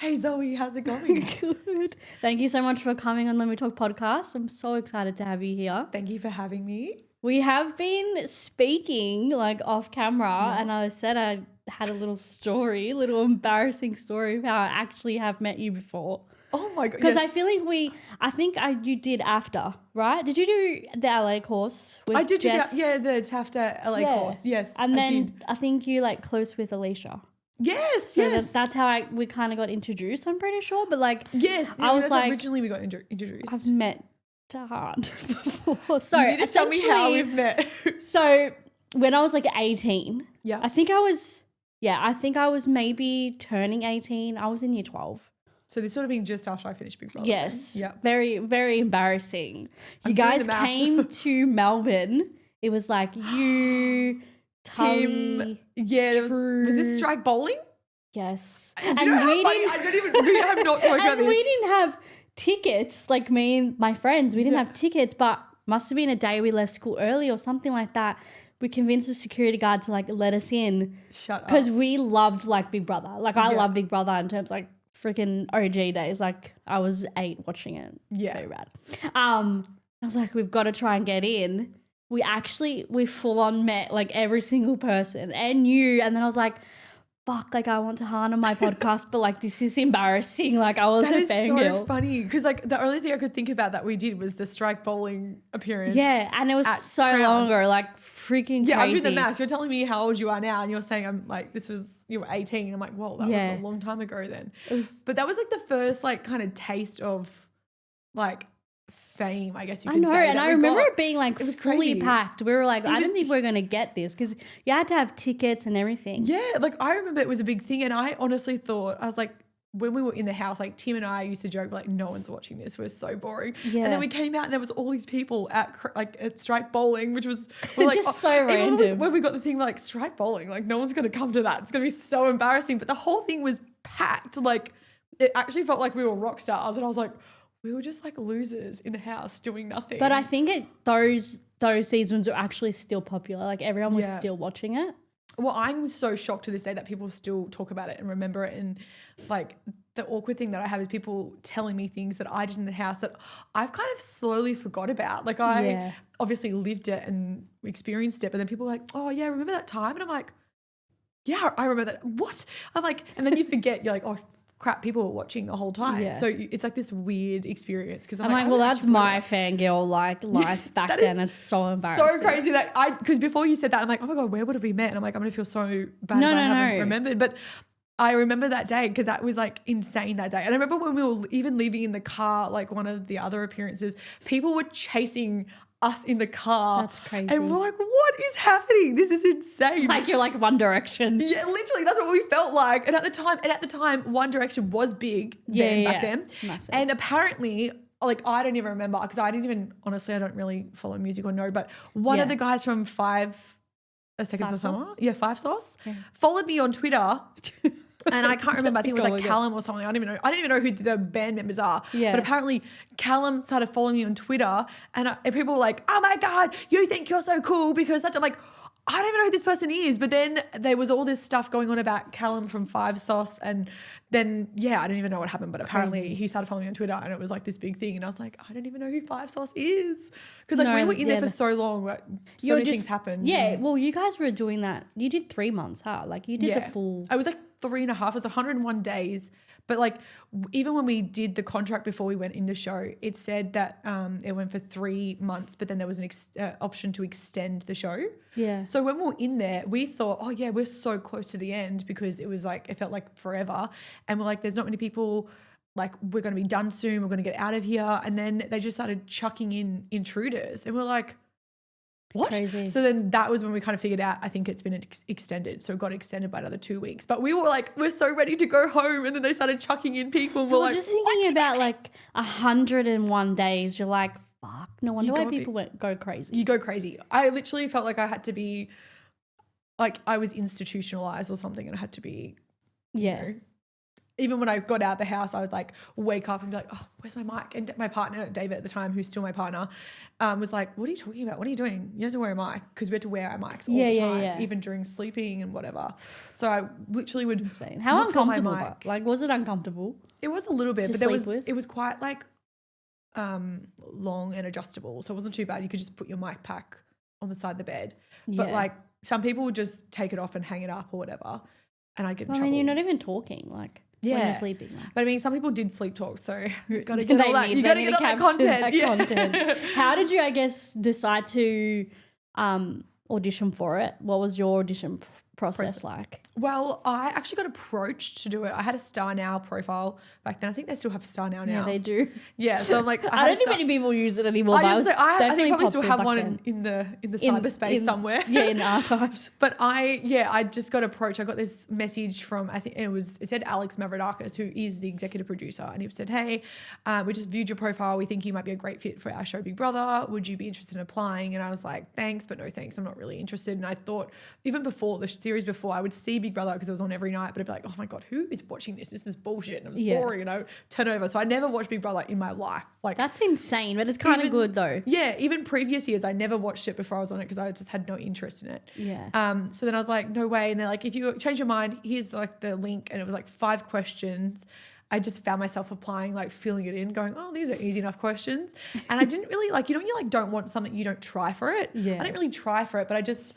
Hey Zoe, how's it going? Good. Thank you so much for coming on Let Me Talk podcast. I'm so excited to have you here. Thank you for having me. We have been speaking like off camera, and I said I had a little embarrassing story of how I actually have met you before. Oh my god! Because I feel like you did after, right? Did you do the LA course? With I did Jess? do that. Yeah, the TAFTA LA course. Yes, and then did. I think you like close with Alicia. Yes, So yes. that's how we kind of got introduced. I'm pretty sure, but like I was like, originally we got introduced. I've met Tahan before. So you need to tell me how we've met. So when I was like 18, yeah, I think I was maybe turning 18. I was in year 12. So this would have been just after I finished Big Brother. Yes. Yeah. Very, very embarrassing. You guys came to Melbourne. It was like you, Tully, Tim. Yeah. Was this strike bowling? Yes. And you know how funny? We have not talked about this. We didn't have tickets, like me and my friends. We didn't have tickets, but must have been a day we left school early or something like that. We convinced the security guard to like let us in. Shut up. Because we loved like Big Brother. Like I love Big Brother in terms like freaking OG days. Like I was 8 watching it. Yeah. Very rad. I was like, we've got to try and get in. We full on met like every single person and you. And then I was like, fuck, like I want Tahan on my podcast, but like this is embarrassing. Like I was a fangirl. That is so funny because like the only thing I could think about that we did was the strike bowling appearance. Yeah, and it was so Crown. long ago, like freaking crazy. Yeah, I'm doing the maths. You're telling me how old you are now and you're saying I'm like, you were 18. I'm like, whoa, that was a long time ago then. But that was like the first like kind of taste of like fame, I guess you can say. I know, and I remember it being like it was fully crazy. packed. We were like, I didn't think we were going to get this because you had to have tickets and everything. Yeah, like I remember it was a big thing and I honestly thought, I was like, when we were in the house, like Tim and I used to joke like, no one's watching this. We're so boring. Yeah. And then we came out and there was all these people at strike bowling, which was like, just so random. When we got the thing like strike bowling, like no one's going to come to that. It's going to be so embarrassing. But the whole thing was packed. Like it actually felt like we were rock stars and I was like, we were just like losers in the house doing nothing. But I think those seasons are actually still popular. Like everyone was still watching it. Well, I'm so shocked to this day that people still talk about it and remember it. And like the awkward thing that I have is people telling me things that I did in the house that I've kind of slowly forgot about. Like I obviously lived it and experienced it, but then people are like, oh yeah, remember that time? And I'm like, yeah, I remember that. What? I'm like, and then you forget, you're like, oh, crap, people were watching the whole time. Yeah. So it's like this weird experience because I'm like, well, that's my fangirl like life back then. It's so embarrassing. So crazy that because before you said that, I'm like, oh my God, where would have we met? And I'm like, I'm going to feel so bad if I haven't remembered. But I remember that day because that was like insane that day. And I remember when we were even leaving in the car, like one of the other appearances, people were chasing us in the car. That's crazy. And we're like, what is happening? This is insane. It's like you're like One Direction. Yeah, literally, that's what we felt like. And at the time, One Direction was big back then. Massive. And apparently, like I don't even remember because I don't really follow music or know, but one of the guys from 5 Seconds of Summer, 5 Sauce, followed me on Twitter. And I can't remember. I think it was like Callum or something. I don't even know who the band members are. Yeah. But apparently Callum started following me on Twitter and people were like, oh my God, you think you're so cool because I'm like, I don't even know who this person is. But then there was all this stuff going on about Callum from 5 Sauce and then, I don't even know what happened. But apparently he started following me on Twitter and it was like this big thing. And I was like, I don't even know who 5 Sauce is. Because we were in there for so long. Like, so many things happened. Yeah, well, you guys were doing that. You did 3 months, huh? Like you did the full. I was like 3.5. It was 101 days. But like even when we did the contract before we went in the show, it said that it went for 3 months, but then there was an option to extend the show. Yeah. So when we were in there, we thought, oh yeah, we're so close to the end because it was like, it felt like forever. And we're like, there's not many people, like we're going to be done soon. We're going to get out of here. And then they just started chucking in intruders and we're like, what? Crazy. So then that was when we kind of figured out, I think it's been extended. So it got extended by another 2 weeks. But we were like, we're so ready to go home. And then they started chucking in people. And we're like, just thinking about like 101 days. You're like, fuck, no wonder why people go crazy. You go crazy. I literally felt like I had to be, like I was institutionalized or something and I had to be, you know, even when I got out the house, I would like wake up and be like, oh, where's my mic? And my partner, David at the time, who's still my partner, was like, what are you talking about? What are you doing? You have to wear a mic, because we had to wear our mics all the time, even during sleeping and whatever. So I literally would. Insane. How uncomfortable? Like, was it uncomfortable? It was a little bit, but it was quite like long and adjustable. So it wasn't too bad. You could just put your mic pack on the side of the bed. But like some people would just take it off and hang it up or whatever. And I'd get in trouble. I mean, you're not even talking like when you're sleeping. Like. But I mean, some people did sleep talk, so you got to get all that. You got to get all that content. How did you, I guess, decide to audition for it? What was your audition process like? Well, I actually got approached to do it. I had a Star Now profile back then. I think they still have Star Now. Yeah, they do. Yeah, so I'm like, I don't think many people use it anymore. I think probably still have one in the cyberspace somewhere. Yeah, in the archives. But I just got approached. I got this message from, I think it said Alex Mavrodakis, who is the executive producer, and he said, hey, we just viewed your profile. We think you might be a great fit for our show Big Brother. Would you be interested in applying? And I was like, thanks, but no thanks. I'm not really interested. And I thought, even before the series before, I would see Big Brother because it was on every night, but I'd be like, oh my God, who is watching this? This is bullshit. And it was boring, turn over. So I never watched Big Brother in my life. Like, that's insane, but it's kind of good though. Yeah, even previous years, I never watched it before I was on it because I just had no interest in it. Yeah. So then I was like, no way. And they're like, if you change your mind, here's like the link. And it was like 5 questions. I just found myself applying, like filling it in, going, oh, these are easy enough questions. And I didn't really like, when you like don't want something, you don't try for it. Yeah. I didn't really try for it, but I just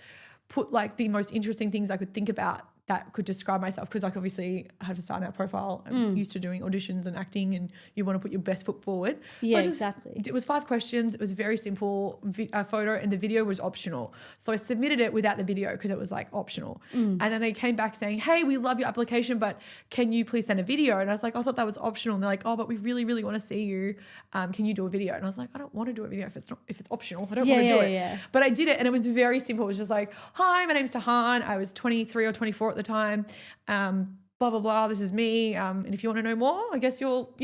put like the most interesting things I could think about that could describe myself, because like obviously I have a Star Now profile. I'm used to doing auditions and acting, and you want to put your best foot forward. Yeah, so exactly. It was 5 questions. It was very simple photo, and the video was optional. So I submitted it without the video because it was like optional. And then they came back saying, hey, we love your application, but can you please send a video? And I was like, I thought that was optional. And they're like, oh, but we really, really want to see you. Can you do a video? And I was like, I don't want to do a video if it's optional. I don't want to do it. Yeah. But I did it, and it was very simple. It was just like, hi, my name's Tahan. I was 23 or 24 at the time. Blah, blah, blah. This is me. And if you want to know more, I guess you'll,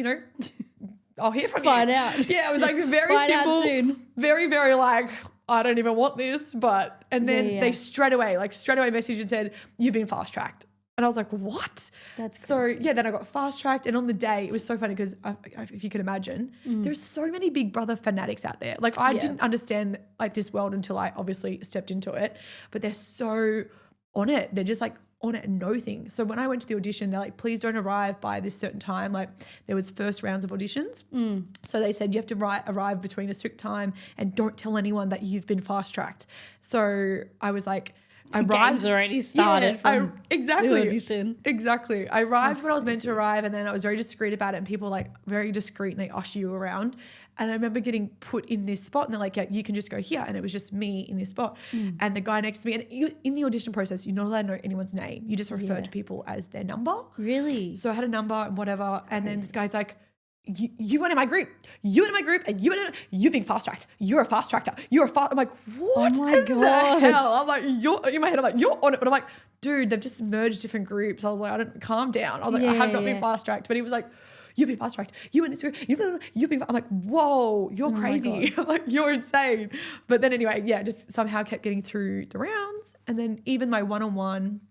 I'll hear from you. Find out. Yeah, it was like very simple. Very, very like, I don't even want this. And then they straight away messaged and said, you've been fast tracked. And I was like, what? That's crazy. So yeah, then I got fast tracked. And on the day, it was so funny because if you could imagine, there's so many Big Brother fanatics out there. Like I didn't understand like this world until I obviously stepped into it, but they're so on it. They're just like on it and know things. So when I went to the audition, they're like, please don't arrive by this certain time. Like there was first rounds of auditions. So they said you have to arrive between a strict time and don't tell anyone that you've been fast tracked. So I was like, I arrived. Game's already started from exactly. the audition. Exactly. I arrived when I was meant to arrive, and then I was very discreet about it, and people like very discreet, and they usher you around. And I remember getting put in this spot, and they're like, yeah, you can just go here. And it was just me in this spot. And the guy next to me, and in the audition process, you're not allowed to know anyone's name. You just refer to people as their number. Really? So I had a number and whatever. And then this guy's like, you went in my group. You went in my group, and you being fast tracked. You're a fast tracker. You're a fast. I'm like, what? Oh my God. The hell? I'm like, you're in my head. I'm like, you're on it. But I'm like, dude, they've just merged different groups. I was like, I don't calm down. I was like, I have not been fast tracked. But he was like, you've been fast tracked. You in this group. You've been. I'm like, whoa, you're crazy. I'm like, you're insane. But then anyway, yeah, just somehow kept getting through the rounds, and then even my one-on-one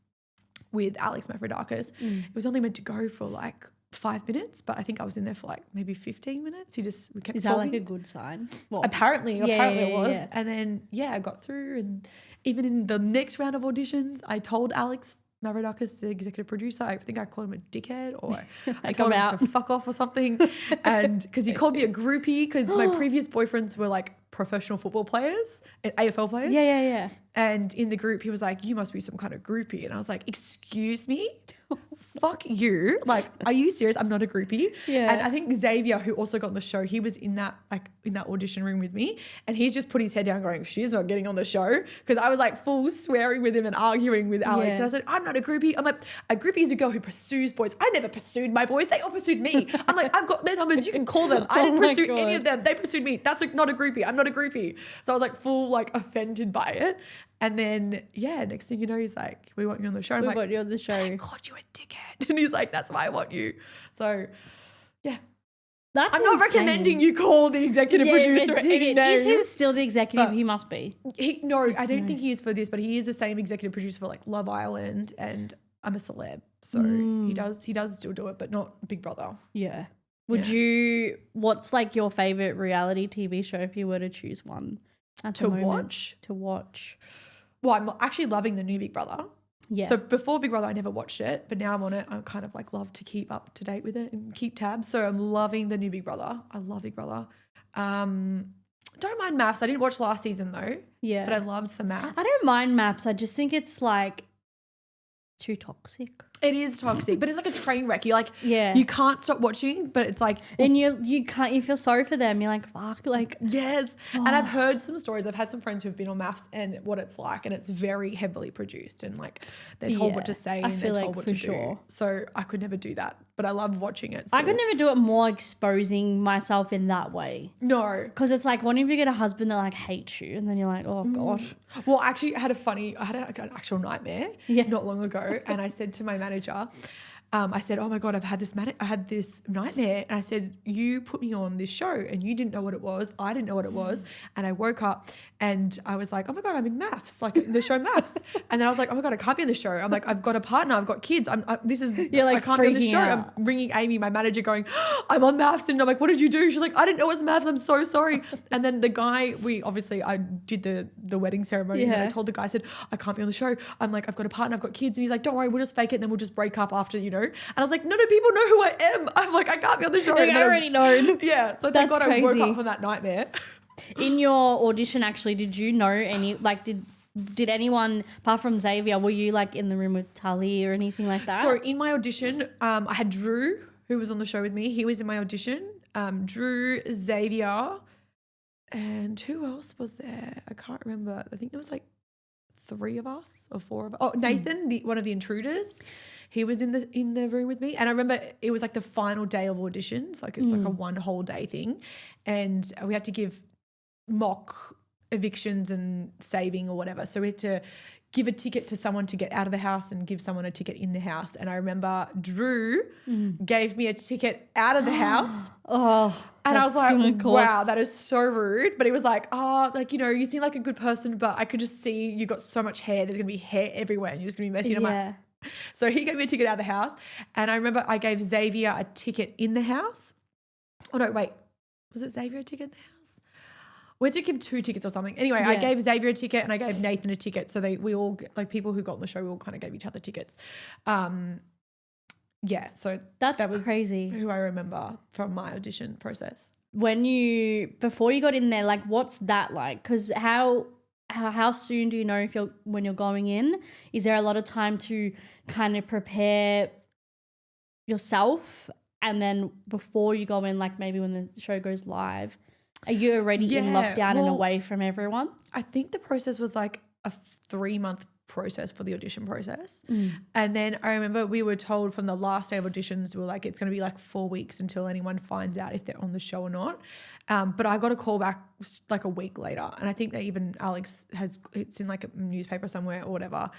with Alex Mavrodakis, it was only meant to go for like 5 minutes, but I think I was in there for like maybe 15 minutes. We kept Is talking. that like a good sign? Well, apparently it was. Yeah. And then, I got through, and even in the next round of auditions, I told Alex Mavrodakis, the executive producer, I think I called him a dickhead, or I told him to fuck off or something. And because he called me a groupie, because my previous boyfriends were like professional football players and AFL players. Yeah. And in the group, he was like, you must be some kind of groupie. And I was like, excuse me? Fuck you. Like, are you serious? I'm not a groupie. Yeah. And I think Xavier, who also got on the show, he was in that audition room with me, and he's just put his head down going, she's not getting on the show. Because I was like full swearing with him and arguing with Alex. And I said, I'm not a groupie. I'm like, a groupie is a girl who pursues boys. I never pursued my boys. They all pursued me. I'm like, I've got their numbers. You can call them. I didn't pursue any of them. They pursued me. That's like not a groupie. I'm not a groupie. So I was like full like offended by it. And then, next thing you know, he's like, we want you on the show. We want you on the show. I called you a dickhead. And he's like, that's why I want you. So, yeah. I'm not recommending you call the executive producer any name. Is he still the executive? He must be. No, I don't think he is for this, but he is the same executive producer for like Love Island and I'm a Celeb. So he does still do it, but not Big Brother. Yeah. What's like your favorite reality TV show if you were to choose one To watch? To watch. Well, I'm actually loving the new Big Brother. Yeah. So before Big Brother, I never watched it, but now I'm on it. I kind of like love to keep up to date with it and keep tabs. So I'm loving the new Big Brother. I love Big Brother. Don't mind maths. I didn't watch last season though. Yeah. But I loved some maths. I don't mind maths. I just think it's like too toxic. It is toxic, but it's like a train wreck. You're like, Yeah. you can't stop watching, but it's like, And you feel sorry for them. You're like, fuck, like. yes. And I've heard some stories. I've had some friends who've been on maths and what it's like, and it's very heavily produced and like they're told what to say and they're told what to do. So I could never do that, but I love watching it. I could never do it more exposing myself in that way. No. Because it's like, what if you get a husband that like hates you and then you're like, oh God. Well, actually I had an actual nightmare not long ago, and I said to my manager, I said, oh my God, I had this nightmare. And I said, you put me on this show and you didn't know what it was. I didn't know what it was. And I woke up and I was like, oh my God, I'm in maths, like the show maths. And then I was like, oh my God, I can't be in the show. I'm like, I've got a partner, I've got kids. I can't be in the show. Out. I'm ringing Amy, my manager, going, I'm on maths. And I'm like, what did you do? She's like, I didn't know it was maths. I'm so sorry. And then the guy, I did the wedding ceremony and I told the guy, I said, I can't be on the show. I'm like, I've got a partner, I've got kids. And he's like, don't worry, we'll just fake it and then we'll just break up after, And I was like, no, people know who I am. I'm like, I can't be on the show. Like, I already know. Yeah. So thank God I woke up from that nightmare. In your audition, actually, did you know any, like, did anyone, apart from Xavier, were you like in the room with Tali or anything like that? So in my audition, I had Drew, who was on the show with me. He was in my audition. Drew, Xavier, and who else was there? I can't remember. I think there was like 3 of us or 4 of us. Oh, Nathan, one of the intruders. He was in the room with me. And I remember it was like the final day of auditions. Like it's like a 1 whole day thing. And we had to give mock evictions and saving or whatever. So we had to give a ticket to someone to get out of the house and give someone a ticket in the house. And I remember Drew gave me a ticket out of the house. Oh, and I was like, wow, that is so rude. But he was like, oh, like, you seem like a good person, but I could just see you got so much hair. There's going to be hair everywhere and you're just going to be messy. And I'm like, so he gave me a ticket out of the house. And I remember I gave Xavier a ticket in the house. Oh, no, wait. Was it Xavier a ticket in the house? We had to give 2 tickets or something. Anyway, I gave Xavier a ticket and I gave Nathan a ticket. So we all, like people who got on the show, we all kind of gave each other tickets. So that was crazy. Who I remember from my audition process. Before you got in there, like what's that like? Because how soon do you know when you're going in? Is there a lot of time to kind of prepare yourself? And then before you go in, like maybe when the show goes live, are you already in lockdown and away from everyone? I think the process was like a 3-month process for the audition process. And then I remember we were told from the last day of auditions, we were like, it's going to be like 4 weeks until anyone finds out if they're on the show or not. But I got a call back like a week later. And I think that even Alex it's in like a newspaper somewhere or whatever.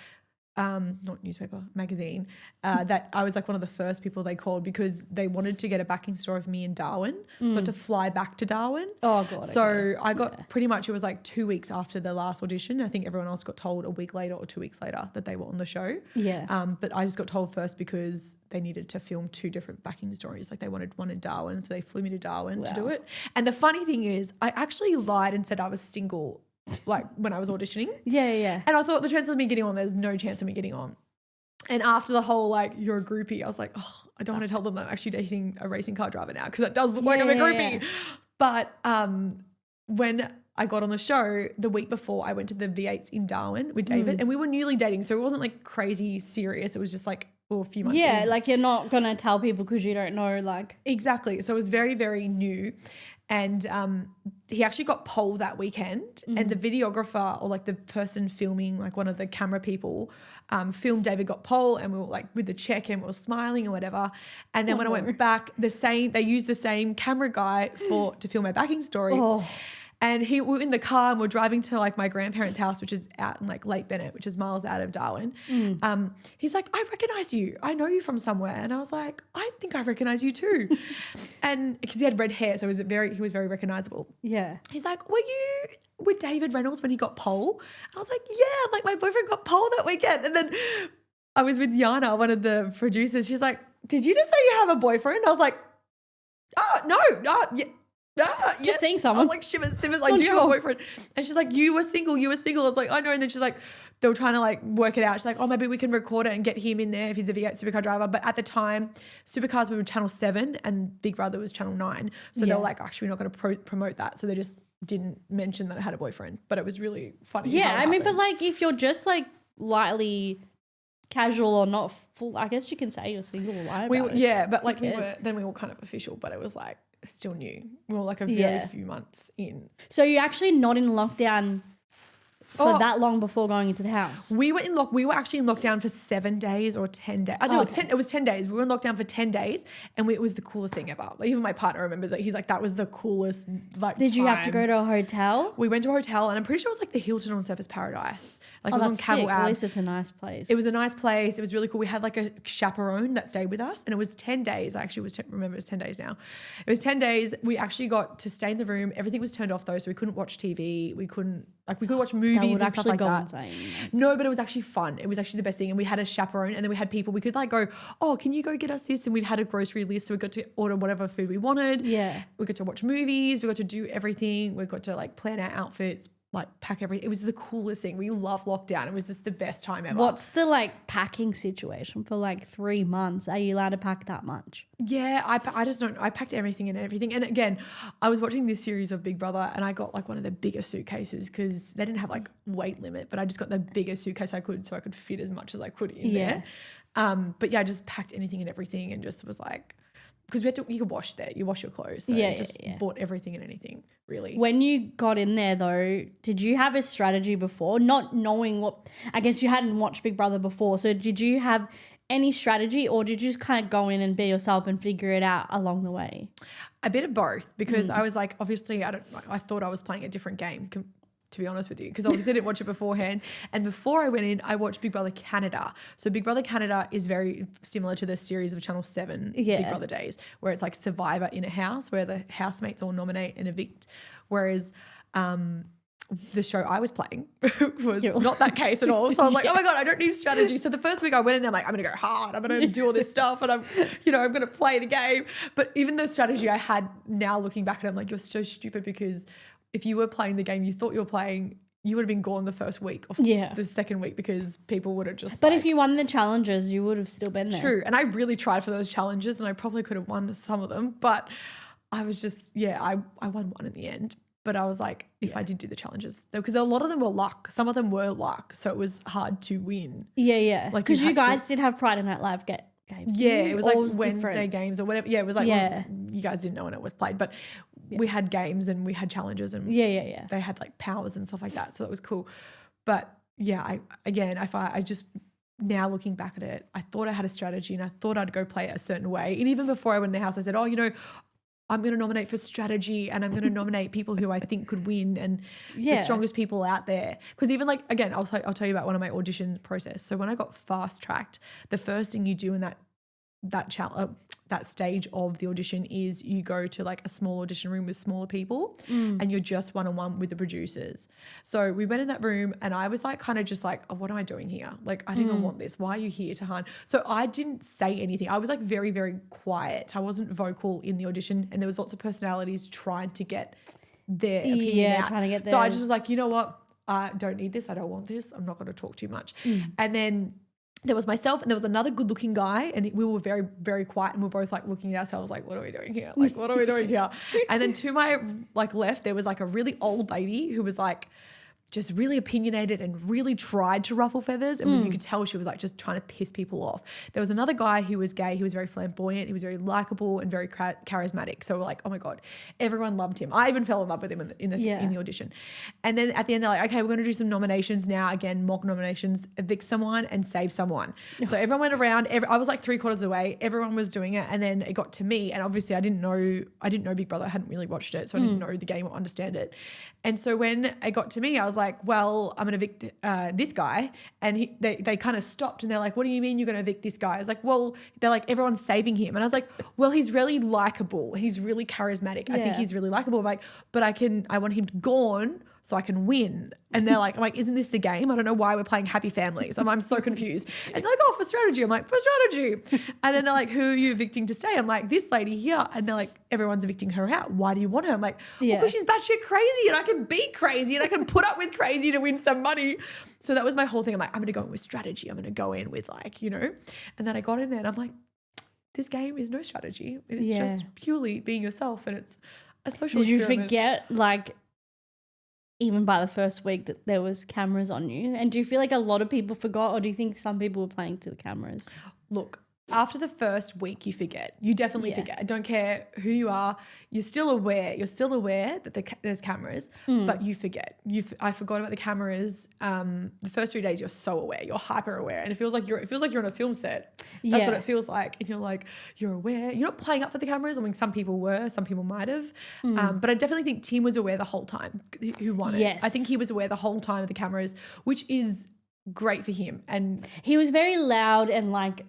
Not newspaper, magazine, that I was like one of the first people they called because they wanted to get a backing story of me in Darwin. So I had to fly back to Darwin. Oh, God. So I got pretty much, it was like 2 weeks after the last audition. I think everyone else got told a week later or 2 weeks later that they were on the show. Yeah. But I just got told first because they needed to film 2 different backing stories. Like they wanted one in Darwin. So they flew me to Darwin to do it. And the funny thing is I actually lied and said I was single like when I was auditioning. Yeah. And I thought the chances of me getting on, there's no chance of me getting on. And after the whole like, you're a groupie, I was like, oh, I don't want to tell them that I'm actually dating a racing car driver now because that does look like I'm a groupie. Yeah. But when I got on the show, the week before I went to the V8s in Darwin with David and we were newly dating. So it wasn't like crazy serious. It was just like, a few months in. Yeah, like you're not going to tell people because you don't know like. Exactly. So it was very, very new. And he actually got pole that weekend and the videographer or like the person filming, like one of the camera people filmed David got pole and we were like with the check and we were smiling or whatever. And then when I went back, they used the same camera guy to film my backing story. Oh. And we were in the car and we're driving to like my grandparents' house, which is out in like Lake Bennett, which is miles out of Darwin. He's like, I recognize you. I know you from somewhere. And I was like, I think I recognize you too. And because he had red hair, so he was very recognizable. Yeah. He's like, were you with David Reynolds when he got pole? And I was like, yeah, like my boyfriend got pole that weekend. And then I was with Yana, one of the producers. She's like, did you just say you have a boyfriend? I was like, oh, no, yeah. Just seeing I someone. was like, shivers, like, do you have a boyfriend? And she's like, you were single. I was like, I know. And then she's like, they were trying to like work it out. She's like, oh, maybe we can record it and get him in there if he's a V8 supercar driver. But at the time, supercars were channel 7 and Big Brother was channel 9. So they were like, actually, we're not going to promote that. So they just didn't mention that I had a boyfriend. But it was really funny. Yeah, I mean, but happened. like if you're just like lightly casual or not full, I guess you can say you're single or lie about it. Yeah, but like we cares? were kind of official, but it was like still new. We were like a very few months in. So you're actually not in lockdown for that long before going into the house? We were actually in lockdown for 7 days or 10 days. I think it was 10 days. We were in lockdown for 10 days and it was the coolest thing ever. Like even my partner remembers it. He's like, that was the coolest Did you have to go to a hotel? We went to a hotel and I'm pretty sure it was like the Hilton on Surfers Paradise. Like it was that's on Cavill sick. Ave. At least it's a nice place. It was a nice place. It was really cool. We had like a chaperone that stayed with us and it was 10 days. I actually remember it was 10 days now. It was 10 days. We actually got to stay in the room. Everything was turned off though. So we couldn't watch TV. We could watch movies and stuff like that. No, but it was actually fun. It was actually the best thing. And we had a chaperone and then we had people, we could like go, oh, can you go get us this? And we'd had a grocery list. So we got to order whatever food we wanted. Yeah. We got to watch movies. We got to do everything. We got to like plan our outfits, like pack everything. It was the coolest thing. We love lockdown. It was just the best time ever. What's the like packing situation for like 3 months? Are you allowed to pack that much? Yeah, I just don't. I packed everything and everything. And again, I was watching this series of Big Brother and I got like one of the biggest suitcases because they didn't have like weight limit, but I just got the biggest suitcase I could so I could fit as much as I could in there. But yeah, I just packed anything and everything and just was like, because you could wash there. You wash your clothes. So bought everything and anything, really. When you got in there though, did you have a strategy before? Not knowing what, I guess you hadn't watched Big Brother before. So did you have any strategy or did you just kind of go in and be yourself and figure it out along the way? A bit of both because I was like, obviously I thought I was playing a different game, to be honest with you, because obviously I didn't watch it beforehand. And before I went in, I watched Big Brother Canada. So Big Brother Canada is very similar to the series of Channel 7 Big Brother Days, where it's like Survivor in a house where the housemates all nominate and evict. Whereas the show I was playing was not that case at all. So I was like, oh my God, I don't need strategy. So the first week I went in there, I'm like, I'm going to go hard. I'm going to do all this stuff and I'm going to play the game. But even the strategy I had now looking back at it, I'm like, you're so stupid because if you were playing the game you thought you were playing, you would have been gone the first week or the second week because people would have just. But if you won the challenges, you would have still been there. True. And I really tried for those challenges and I probably could have won some of them. But I was just, I won one in the end. But I was like, if I did do the challenges, because a lot of them were luck. Some of them were luck. So it was hard to win. Yeah. Like because you guys did have Friday Night Live games. Yeah, it was like Wednesday different games or whatever. Yeah, it was like, well, you guys didn't know when it was played. But we had games and we had challenges and they had like powers and stuff like that. So it was cool. But yeah, I just now looking back at it, I thought I had a strategy and I thought I'd go play it a certain way. And even before I went in the house, I said, oh, I'm going to nominate for strategy and I'm going to nominate people who I think could win and the strongest people out there. Because even like, again, I'll tell you about one of my audition process. So when I got fast tracked, the first thing you do in that stage of the audition is you go to like a small audition room with smaller people and you're just one-on-one with the producers. So we went in that room and I was like kind of just like, oh, what am I doing here? Like I didn't even want this. Why are you here, Tahan? So I didn't say anything. I was like very, very quiet. I wasn't vocal in the audition and there was lots of personalities trying to get their opinion out. Trying to get theirs. So I just was like, you know what? I don't need this. I don't want this. I'm not going to talk too much. And then there was myself and there was another good looking guy and we were very, very quiet and we were both like looking at ourselves like, what are we doing here? Like, what are we doing here? And then to my like left, there was like a really old lady who was like just really opinionated and really tried to ruffle feathers. And you could tell she was like just trying to piss people off. There was another guy who was gay. He was very flamboyant. He was very likable and very charismatic. So we're like, oh my God, everyone loved him. I even fell in love with him in the audition. And then at the end, they're like, okay, we're going to do some nominations now. Again, mock nominations, evict someone and save someone. So everyone went around. I was like 3/4 away. Everyone was doing it. And then it got to me. And obviously I didn't know Big Brother. I hadn't really watched it. So I didn't know the game or understand it. And so when it got to me, I was like, well, I'm going to evict this guy. And they kind of stopped and they're like, what do you mean you're going to evict this guy? I was like, well, they're like, everyone's saving him. And I was like, well, he's really likable. He's really charismatic. I think he's really likable. I'm like, but I want him gone so I can win. And they're like, I'm like, isn't this the game? I don't know why we're playing happy families. I'm so confused. And they're like, oh, for strategy. I'm like, for strategy. And then they're like, who are you evicting to stay? I'm like, this lady here. And they're like, everyone's evicting her out. Why do you want her? I'm like, well, because she's batshit crazy and I can be crazy and I can put up with crazy to win some money. So that was my whole thing. I'm like, I'm going to go in with strategy. I'm going to go in with like, you know. And then I got in there and I'm like, this game is no strategy. It is just purely being yourself, and it's a social experiment. Did you forget, like, even by the first week that there was cameras on you? And do you feel like a lot of people forgot, or do you think some people were playing to the cameras? Look, after the first week, you forget. You definitely forget. I don't care who you are. You're still aware. You're still aware that there's cameras, but you forget. I forgot about the cameras. The first 3 days, you're so aware. You're hyper aware, and it feels like you're on a film set. That's what it feels like. And you're like, you're aware. You're not playing up for the cameras. I mean, some people were. Some people might have. But I definitely think Tim was aware the whole time. Who won it? Yes. I think he was aware the whole time of the cameras, which is great for him. And he was very loud and like.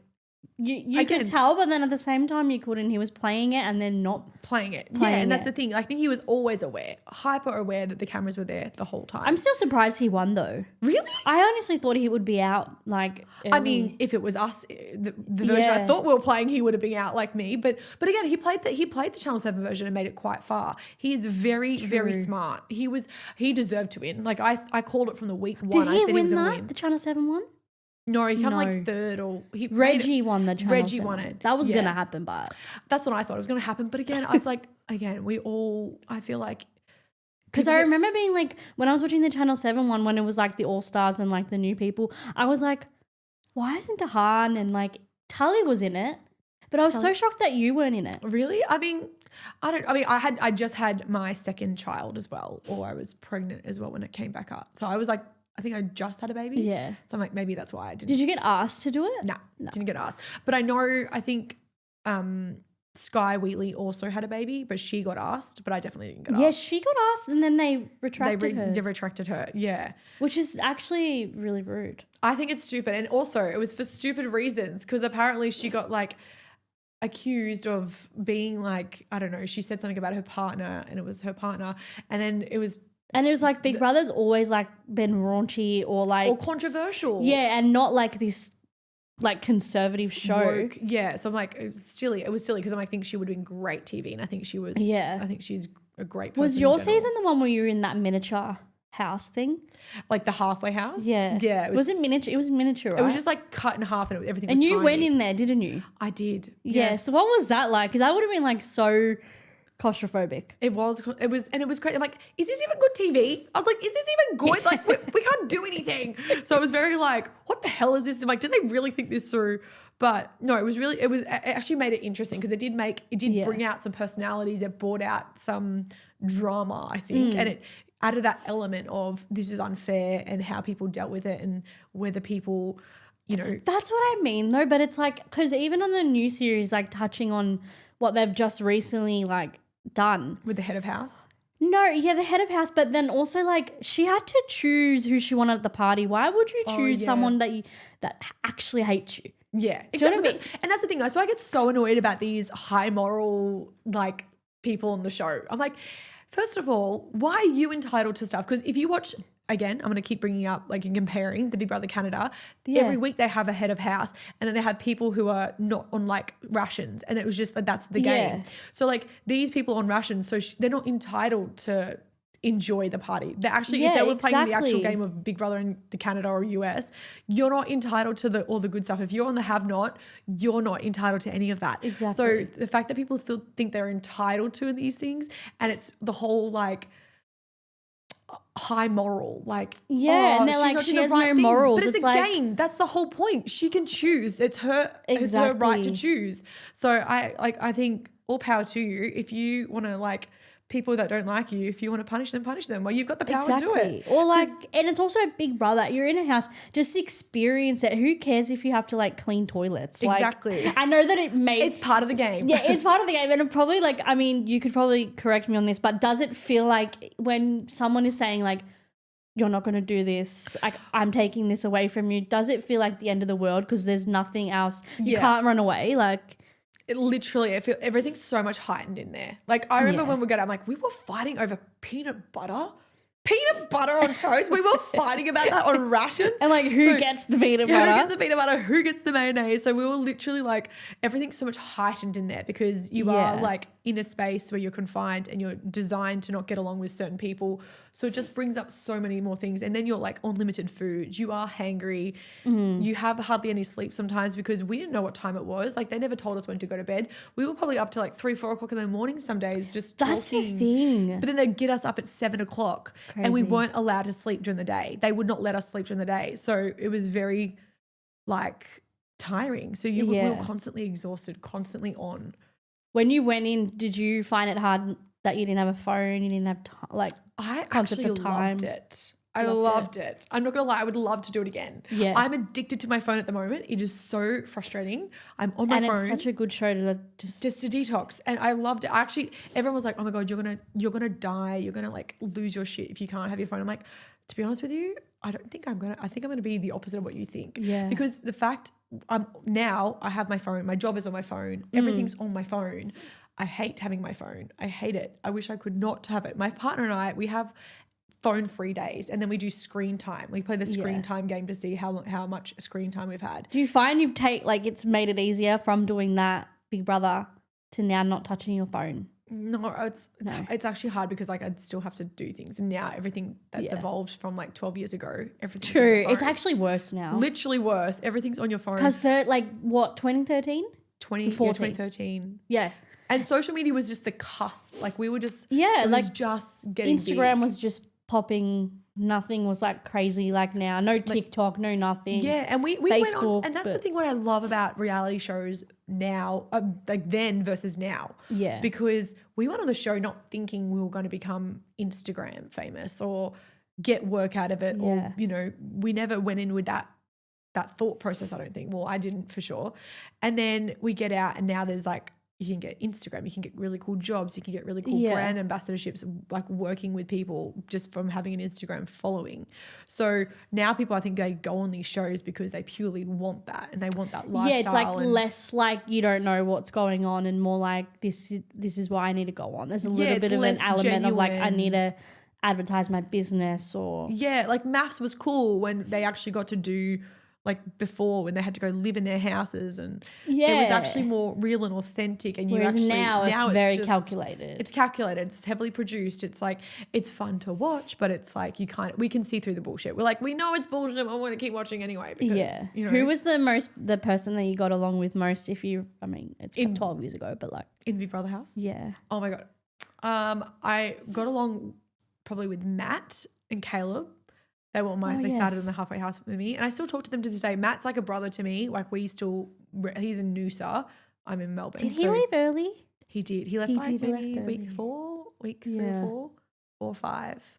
You could tell, but then at the same time you couldn't. He was playing it and then not playing it. And that's the thing. I think he was always aware, hyper aware that the cameras were there the whole time. I'm still surprised he won though. Really? I honestly thought he would be out like early. I mean, if it was us, the version I thought we were playing, he would have been out like me. But again, he played the Channel 7 version and made it quite far. He is very, very smart. He deserved to win. Like I called it from the week one. I said he was going to win. The Channel 7 one? No, he came like third, or Reggie won the Channel 7. Reggie won it. That was gonna happen, but that's what I thought it was gonna happen. But again, I was like, I feel like because I remember being like, when I was watching the Channel 7 one, when it was like the All Stars and like the new people, I was like, why isn't Tahan and like Tully was in it? But I was so shocked that you weren't in it. Really? I just had my second child as well, or I was pregnant as well when it came back up. So I was like, I think I just had a baby. Yeah. So I'm like, maybe that's why I didn't. Did you get asked to do it? No. Didn't get asked. But I think Sky Wheatley also had a baby, but she got asked, but I definitely didn't get asked. Yeah, she got asked and then they retracted her. They retracted her, yeah. Which is actually really rude. I think it's stupid. And also it was for stupid reasons, because apparently she got like accused of being like, I don't know, she said something about her partner and it was her partner, and then it was like Big Brother's always like been raunchy or like. Or controversial. Yeah, and not like this like conservative show. Woke. Yeah, so I'm like, it was silly because I think she would have been great TV, and I think she was. Yeah. I think she's a great person. Was your season the one where you were in that miniature house thing? Like the halfway house? Yeah. Yeah. Was it miniature? It was miniature, right? It was just like cut in half and everything was tiny. And you went in there, didn't you? I did. Yeah. Yes. So what was that like? Because I would have been like so claustrophobic. It was great. I'm like, is this even good TV? I was like, is this even good? Like, we can't do anything. So I was very like, what the hell is this? I'm like, did they really think this through? But no, it actually made it interesting, because it did bring out some personalities. It brought out some drama, I think. And it added that element of this is unfair and how people dealt with it, and whether people, you know. That's what I mean though. But it's like, because even on the new series, like touching on what they've just recently like done With the head of house? No, yeah, the head of house, but then also like she had to choose who she wanted at the party. Why would you choose someone that actually hates you? Yeah, exactly. Do you know what I mean? And that's the thing. That's why I get so annoyed about these high moral like people on the show. I'm like, first of all, why are you entitled to stuff? Because if you watch, again, I'm going to keep bringing up like and comparing the Big Brother Canada. Every week they have a head of house, and then they have people who are not on like rations, and it was just like that's the game. So like these people on rations, so they're not entitled to enjoy the party. They actually, if they were playing the actual game of Big Brother in the Canada or US, you're not entitled to all the good stuff. If you're on the have not, you're not entitled to any of that. Exactly. So the fact that people still think they're entitled to these things, and it's the whole like high moral, like and they're like, she has no morals. But it's a like, game. That's the whole point. She can choose. It's her right to choose. So I think all power to you. If you want to like people that don't like you, if you want to punish them, well, you've got the power to do it. Or like, and it's also Big Brother. You're in a house, just experience it. Who cares if you have to like clean toilets? Exactly. Like, I know that it's part of the game. Yeah, it's part of the game. And it probably like, I mean, you could probably correct me on this, but does it feel like when someone is saying like, you're not going to do this, like I'm taking this away from you, does it feel like the end of the world because there's nothing else? You can't run away. Like, it literally, I feel everything's so much heightened in there. Like I remember when we got out, I'm like, we were fighting over peanut butter peanut butter on toast. We were fighting about that on rations. And like, who gets the peanut butter? Who gets the peanut butter? Who gets the mayonnaise? So we were literally like, everything's so much heightened in there because you are like in a space where you're confined and you're designed to not get along with certain people. So it just brings up so many more things. And then you're like on limited food. You are hangry. You have hardly any sleep sometimes because we didn't know what time it was. Like they never told us when to go to bed. We were probably up to like 3, 4 o'clock in the morning some days just That's talking. the thing. But then they'd get us up at 7 o'clock and we weren't allowed to sleep during the day. They would not let us sleep during the day. So it was very like tiring. So we were constantly exhausted, constantly on. When you went in, did you find it hard that you didn't have a phone, you didn't have I concept actually of time? loved it. I loved it. I'm not going to lie. I would love to do it again. Yeah. I'm addicted to my phone at the moment. It is so frustrating. I'm on my phone. And it's such a good show to just to detox. And I loved it. Everyone was like, oh my God, you're going to die. You're going to like lose your shit if you can't have your phone. I'm like, to be honest with you, I think I'm going to be the opposite of what you think. Yeah. Because the fact now I have my phone, my job is on my phone, everything's on my phone. I hate having my phone. I hate it. I wish I could not have it. My partner and I, we have phone-free days and then we do screen time. We play the screen time game to see how much screen time we've had. Do you find it's made it easier from doing that Big Brother to now not touching your phone? No, it's actually hard because like I'd still have to do things. And now everything that's evolved from like 12 years ago, everything's on your phone. It's actually worse now. Literally worse. Everything's on your phone. Because 2013? 2013. Yeah. And social media was just the cusp. Like we were just just getting Instagram big. was just popping. Nothing was like crazy like now. No TikTok, no nothing. Yeah, and we Facebook, went on, and that's the thing what I love about reality shows now, like then versus now. Yeah. Because we went on the show not thinking we were going to become Instagram famous or get work out of it or, we never went in with that thought process, I don't think. Well, I didn't for sure. And then we get out and now there's like, you can get Instagram, you can get really cool jobs, you can get really cool brand ambassadorships, like working with people just from having an Instagram following. So now people, I think they go on these shows because they purely want that and they want that lifestyle. Yeah, it's like less like you don't know what's going on and more like this is why I need to go on. There's a little bit of an element of like I need to advertise my business or. Yeah, like maths was cool when they actually got to do like before when they had to go live in their houses and it was actually more real and authentic. And whereas now it's very calculated. It's calculated. It's heavily produced. It's like, it's fun to watch, but it's like we can see through the bullshit. We're like, we know it's bullshit. I want to keep watching anyway. Because, Who was the person that you got along with most it's 12 years ago, but like. In Big Brother house? Yeah. Oh my God. I got along probably with Matt and Caleb. They were they started in the halfway house with me and I still talk to them to this day. Matt's like a brother to me. Like he's in Noosa. I'm in Melbourne. Did he leave early? He did. He left maybe week 3 or 4 or 5.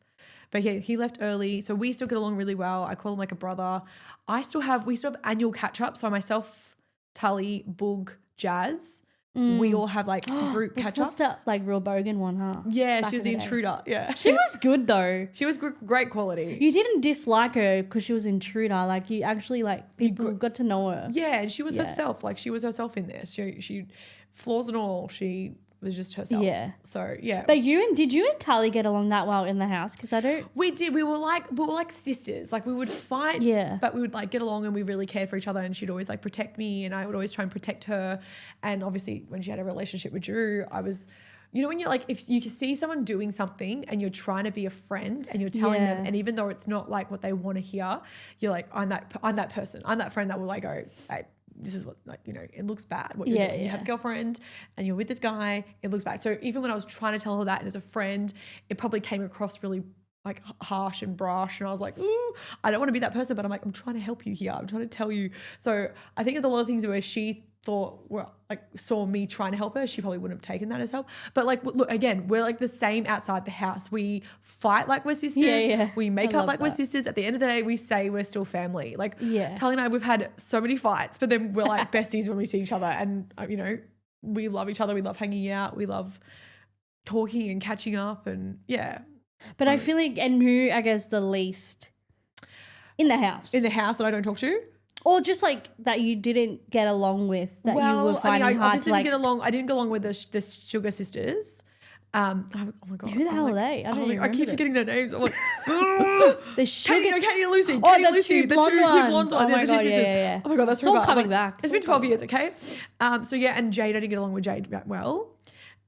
But yeah, he left early. So we still get along really well. I call him like a brother. We still have annual catch up. So myself, Tully, Boog, Jazz, we all have like group catch ups. What's that like real bogan one, huh? Yeah, she was the intruder. Yeah. She was good though. She was great quality. You didn't dislike her because she was intruder. Like you actually like people got to know her. Yeah, and she was herself. Like she was herself in there. She flaws and all, she was just herself. Yeah. So yeah. But did you and Tully get along that well in the house? Because I don't. We did. We were like sisters. Like we would fight. Yeah. But we would like get along and we really cared for each other. And she'd always like protect me, and I would always try and protect her. And obviously, when she had a relationship with Drew, I was. You know when you're like, if you see someone doing something and you're trying to be a friend and you're telling them, and even though it's not like what they want to hear, you're like, I'm that person. I'm that friend that will like go, hey, this is what, like, it looks bad what you're doing. You have a girlfriend and you're with this guy, it looks bad. So even when I was trying to tell her that and as a friend, it probably came across really like harsh and brash. And I was like, ooh, I don't want to be that person, but I'm trying to help you here. I'm trying to tell you. So I think there's a lot of things where she saw me trying to help her, she probably wouldn't have taken that as help. But like, look, again, we're like the same outside the house. We fight like we're sisters. Yeah. We make up like we're sisters. At the end of the day, we say we're still family. Like Tully and I, we've had so many fights, but then we're like besties when we see each other. And, we love each other. We love hanging out. We love talking and catching up and But I feel like, and who, I guess, the least in the house? In the house that I don't talk to? Or just like that you didn't get along with, that you were finding hard to like. I didn't get along with the Sugar Sisters. Oh my God. Who the hell are they? I keep forgetting their names. I'm like, The Katie and Lucy. Oh, Katie and the Lucy. two The blonde two ones. blondes. Oh my the two God, sisters. yeah. Oh my God, that's It's all bad. coming Like, back. It's been 12 years, okay? So yeah, and Jade, I didn't get along with Jade that well.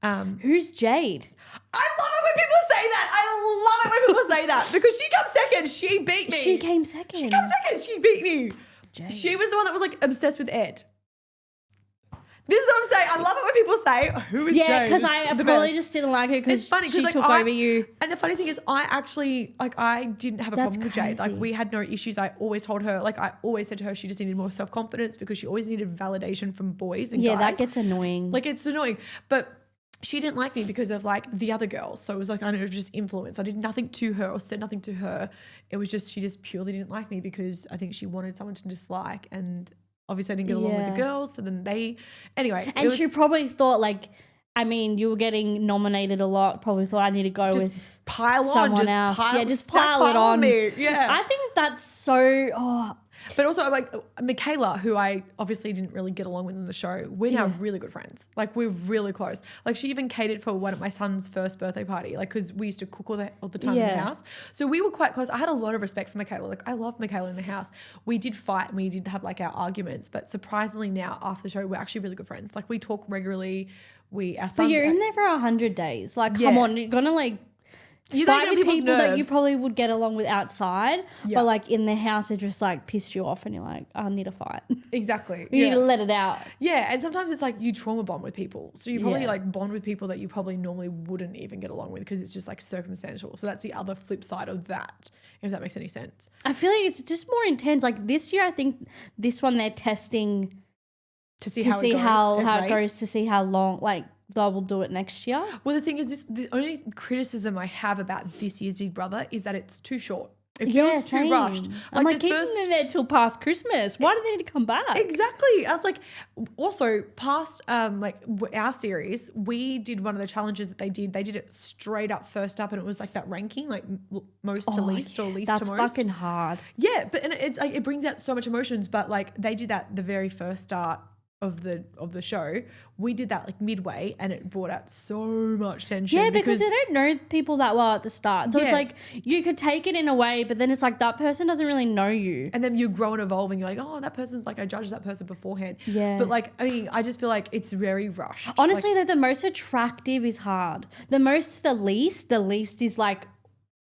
Who's Jade? I love it when people say that. I love it when people say that because she comes second. She beat me. She came second. She comes second. She beat me. Jade. She was the one that was like obsessed with Ed. This is what I'm saying. I love it when people say, "Who is Jade?" Yeah, because I It's the probably best. just didn't like her because It's funny she like, took over you. And the funny thing is, I actually I didn't have a That's problem with Jade. Like crazy. we had no issues. I always told her, I always said to her, she just needed more self confidence because she always needed validation from boys and Yeah, guys. that gets annoying. Like it's annoying, but she didn't like me because of like the other girls. So it was like, I know, it was just influence. I did nothing to her or said nothing to her. It was just, she just purely didn't like me because I think she wanted someone to dislike, and obviously I didn't get along with the girls. So then anyway. And she probably thought like, I mean, you were getting nominated a lot. Probably thought I need to go with pile on, someone just else. pile, Just pile it on me. Yeah. I think that's so. But also, like, Michaela, who I obviously didn't really get along with in the show, we're now really good friends. Like, we're really close. Like, she even catered for one of my son's first birthday party, like, because we used to cook all the time in the house. So we were quite close. I had a lot of respect for Michaela. Like, I love Michaela in the house. We did fight and we did have, like, our arguments. But surprisingly now, after the show, we're actually really good friends. Like, we talk regularly. But you're in there for 100 days. Like, come on, you're gonna like. You fight with people that you probably would get along with outside, but like in the house, it just like pissed you off, and you're like, I need a fight. Exactly. You need to let it out. Yeah, and sometimes it's like you trauma bond with people, so you probably like bond with people that you probably normally wouldn't even get along with because it's just like circumstantial. So that's the other flip side of that, if that makes any sense. I feel like it's just more intense. Like this year, I think this one they're testing to see how it goes, to see how long like. I will do it next year. Well, the thing is, the only criticism I have about this year's Big Brother is that it's too short. It feels too rushed. I'm like keeping them there till past Christmas. Why do they need to come back? Exactly. I was like, also past our series, we did one of the challenges that they did. They did it straight up first up, and it was like that ranking, like most to least or least to most. That's fucking hard. Yeah, but and it's like it brings out so much emotions. But like they did that the very first start of the show. We did that like midway, and it brought out so much tension. Yeah, because they don't know people that well at the start. So it's like you could take it in a way, but then it's like that person doesn't really know you. And then you grow and evolve, and you're like, oh, that person's like, I judged that person beforehand. Yeah. But like, I mean, I just feel like it's very rushed. Honestly, the most attractive is hard. The most to the least is like,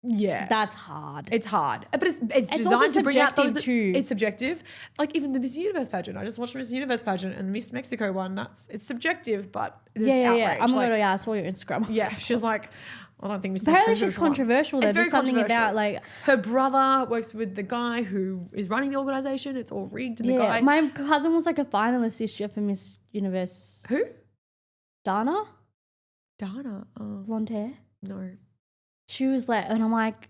yeah, that's hard. It's hard, but it's designed also to bring out those too. It's subjective. Like even the Miss Universe pageant, I just watched the Miss Universe pageant and the Miss Mexico one. It's subjective, but there's outrage. I'm like, I saw your Instagram. Yeah, she's like, I don't think Miss Apparently Mexico she's controversial. Though. There's something about like her brother works with the guy who is running the organization. It's all rigged, and the guy. My cousin was like a finalist this year for Miss Universe. Who? Dana. Blonde hair. No. She was like, and I'm like,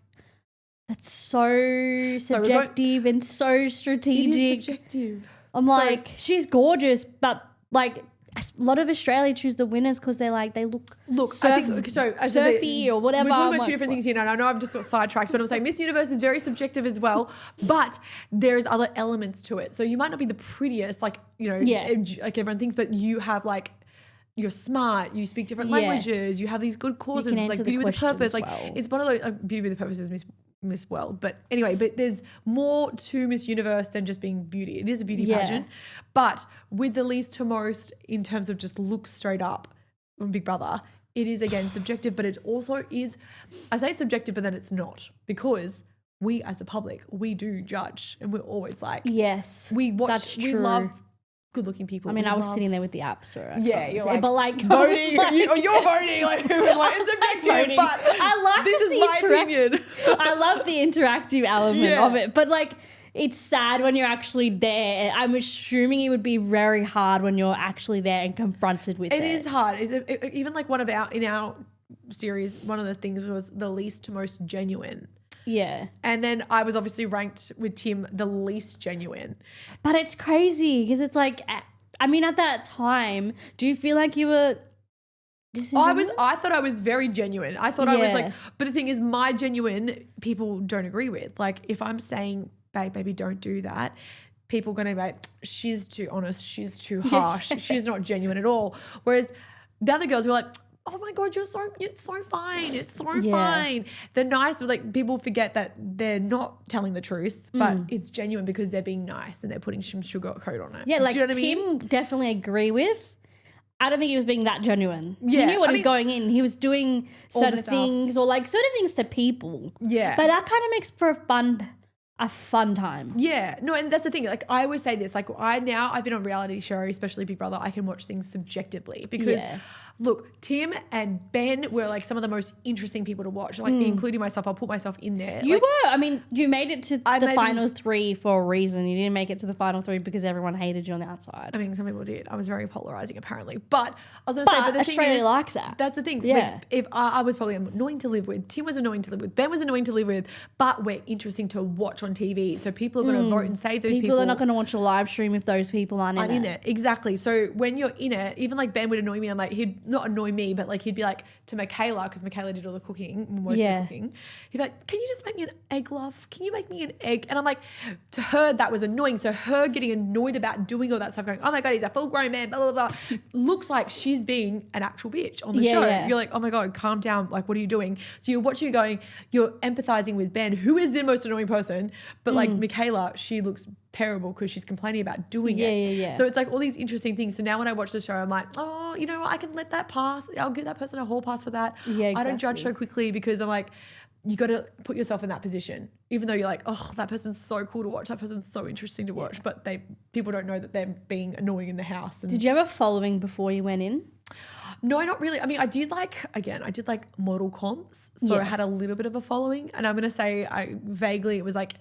that's so subjective and so strategic. It is subjective. I'm like, she's gorgeous, but like a lot of Australia choose the winners because they look I think so. Surfy or whatever. We're talking about two different things here, and I know I've just got sidetracked, but I'm saying Miss Universe is very subjective as well, but there's other elements to it. So you might not be the prettiest, like like everyone thinks, but you have like. You're smart. You speak different languages. You have these good causes. It's like Beauty with a Purpose. Like it's one of those Beauty with a Purpose is Miss World. But anyway, there's more to Miss Universe than just being beauty. It is a beauty pageant, but with the least to most in terms of just look straight up on Big Brother, it is again subjective. But it also is. I say it's subjective, but then it's not because we as the public we do judge, and we're always like we watch. That's we true. love good-looking people. I mean, I was sitting there with the apps, right? Yeah, you're like, but like voting. Like, you're voting. Like it's subjective, but I like this to see is my opinion. I love the interactive element of it, but like it's sad when you're actually there. I'm assuming it would be very hard when you're actually there and confronted with it. It is hard. Even like in our series, one of the things was the least to most genuine. Yeah. And then I was obviously ranked with Tim the least genuine. But it's crazy because it's like, I mean, at that time, do you feel like you were disingenuous? I thought I was very genuine. I thought I was like, but the thing is my genuine people don't agree with. Like if I'm saying, baby, don't do that, people are going to be like, she's too honest. She's too harsh. She's not genuine at all. Whereas the other girls were like, oh my God, it's so fine. It's so fine. They're nice, but like people forget that they're not telling the truth, but it's genuine because they're being nice and they're putting some sugar coat on it. Yeah, like do you know what I Tim mean? definitely agree with. I don't think he was being that genuine. Yeah, He knew what I he was going in. He was doing certain stuff. things or like certain things to people. Yeah. But that kind of makes for a fun time. Yeah. No, and that's the thing. Like I always say this, like I've been on reality show, especially Big Brother, I can watch things subjectively because look, Tim and Ben were like some of the most interesting people to watch, like including myself. I'll put myself in there. You like, were. I mean, you made it to the final 3 for a reason. You didn't make it to the final 3 because everyone hated you on the outside. I mean, some people did. I was very polarizing apparently. But I was going to say, but the Australia thing is, likes that. That's the thing. Yeah. Like, if I was probably annoying to live with, Tim was annoying to live with, Ben was annoying to live with, but we're interesting to watch on TV. So people are going to vote and save those people. People are not going to watch a live stream if those people aren't in it. Exactly. So when you're in it, even like Ben would annoy me. I'm like, he'd not annoy me, but like he'd be like to Michaela, because Michaela did all the cooking, most of the cooking. He'd be like, can you just make me an egg, love? Can you make me an egg? And I'm like, to her, that was annoying. So her getting annoyed about doing all that stuff, going, oh my God, he's a full grown man, blah, blah, blah, looks like she's being an actual bitch on the show. Yeah. You're like, oh my God, calm down. Like, what are you doing? So you're watching, going, you're empathizing with Ben, who is the most annoying person, but like Michaela, she looks terrible because she's complaining about doing it. Yeah. So it's like all these interesting things. So now when I watch the show, I'm like, oh, you know what? I can let that pass. I'll give that person a hall pass for that. Yeah, exactly. I don't judge so quickly because I'm like, you got to put yourself in that position. Even though you're like, oh, that person's so cool to watch. That person's so interesting to watch. But people don't know that they're being annoying in the house. And did you have a following before you went in? No, not really. I mean, I did like model comps. So I had a little bit of a following. And I'm going to say it was like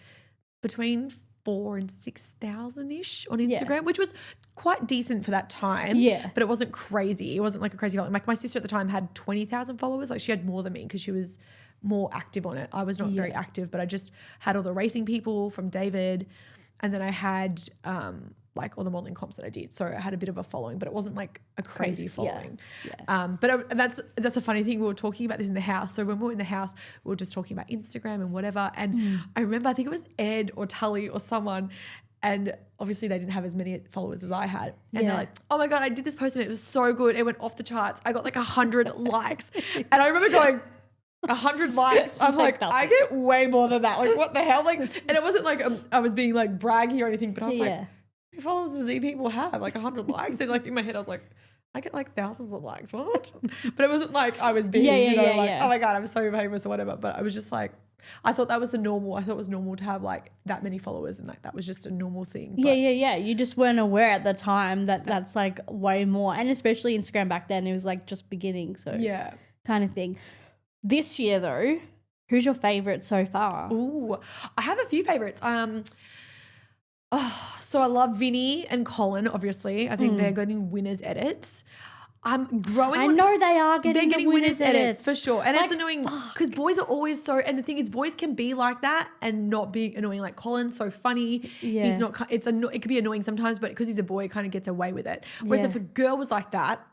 between 4,000 and 6,000 ish on Instagram, which was quite decent for that time. Yeah. But it wasn't crazy. It wasn't like a crazy following. Like my sister at the time had 20,000 followers. Like she had more than me because she was more active on it. I was not very active, but I just had all the racing people from David. And then I had like all the modeling comps that I did. So I had a bit of a following, but it wasn't like a crazy following. Yeah. But that's a funny thing. We were talking about this in the house. So when we were in the house, we were just talking about Instagram and whatever. And I remember, I think it was Ed or Tully or someone, and obviously they didn't have as many followers as I had. And they're like, oh my God, I did this post and it was so good. It went off the charts. I got like 100 likes. And I remember going, 100 likes. I'm like, I get way more than that. Like, what the hell? Like, and it wasn't like I was being like braggy or anything, but I was like, how many followers do these people have? Like 100 likes. And like in my head, I was like, I get like thousands of likes. What? But it wasn't like I was being, oh my God, I'm so famous or whatever. But I was just like, I thought that was the normal. I thought it was normal to have like that many followers and like that was just a normal thing. But Yeah. You just weren't aware at the time that that's like way more. And especially Instagram back then, it was like just beginning. So kind of thing. This year though, who's your favourite so far? Ooh, I have a few favourites. So I love Vinny and Colin, obviously. I think they're getting winners edits. I'm growing. I know they are getting the winners edits for sure. And like, it's annoying because boys are always so, and the thing is boys can be like that and not be annoying. Like Colin's so funny. Yeah. He's not, it could be annoying sometimes, but because he's a boy, it kind of gets away with it. Whereas if a girl was like that,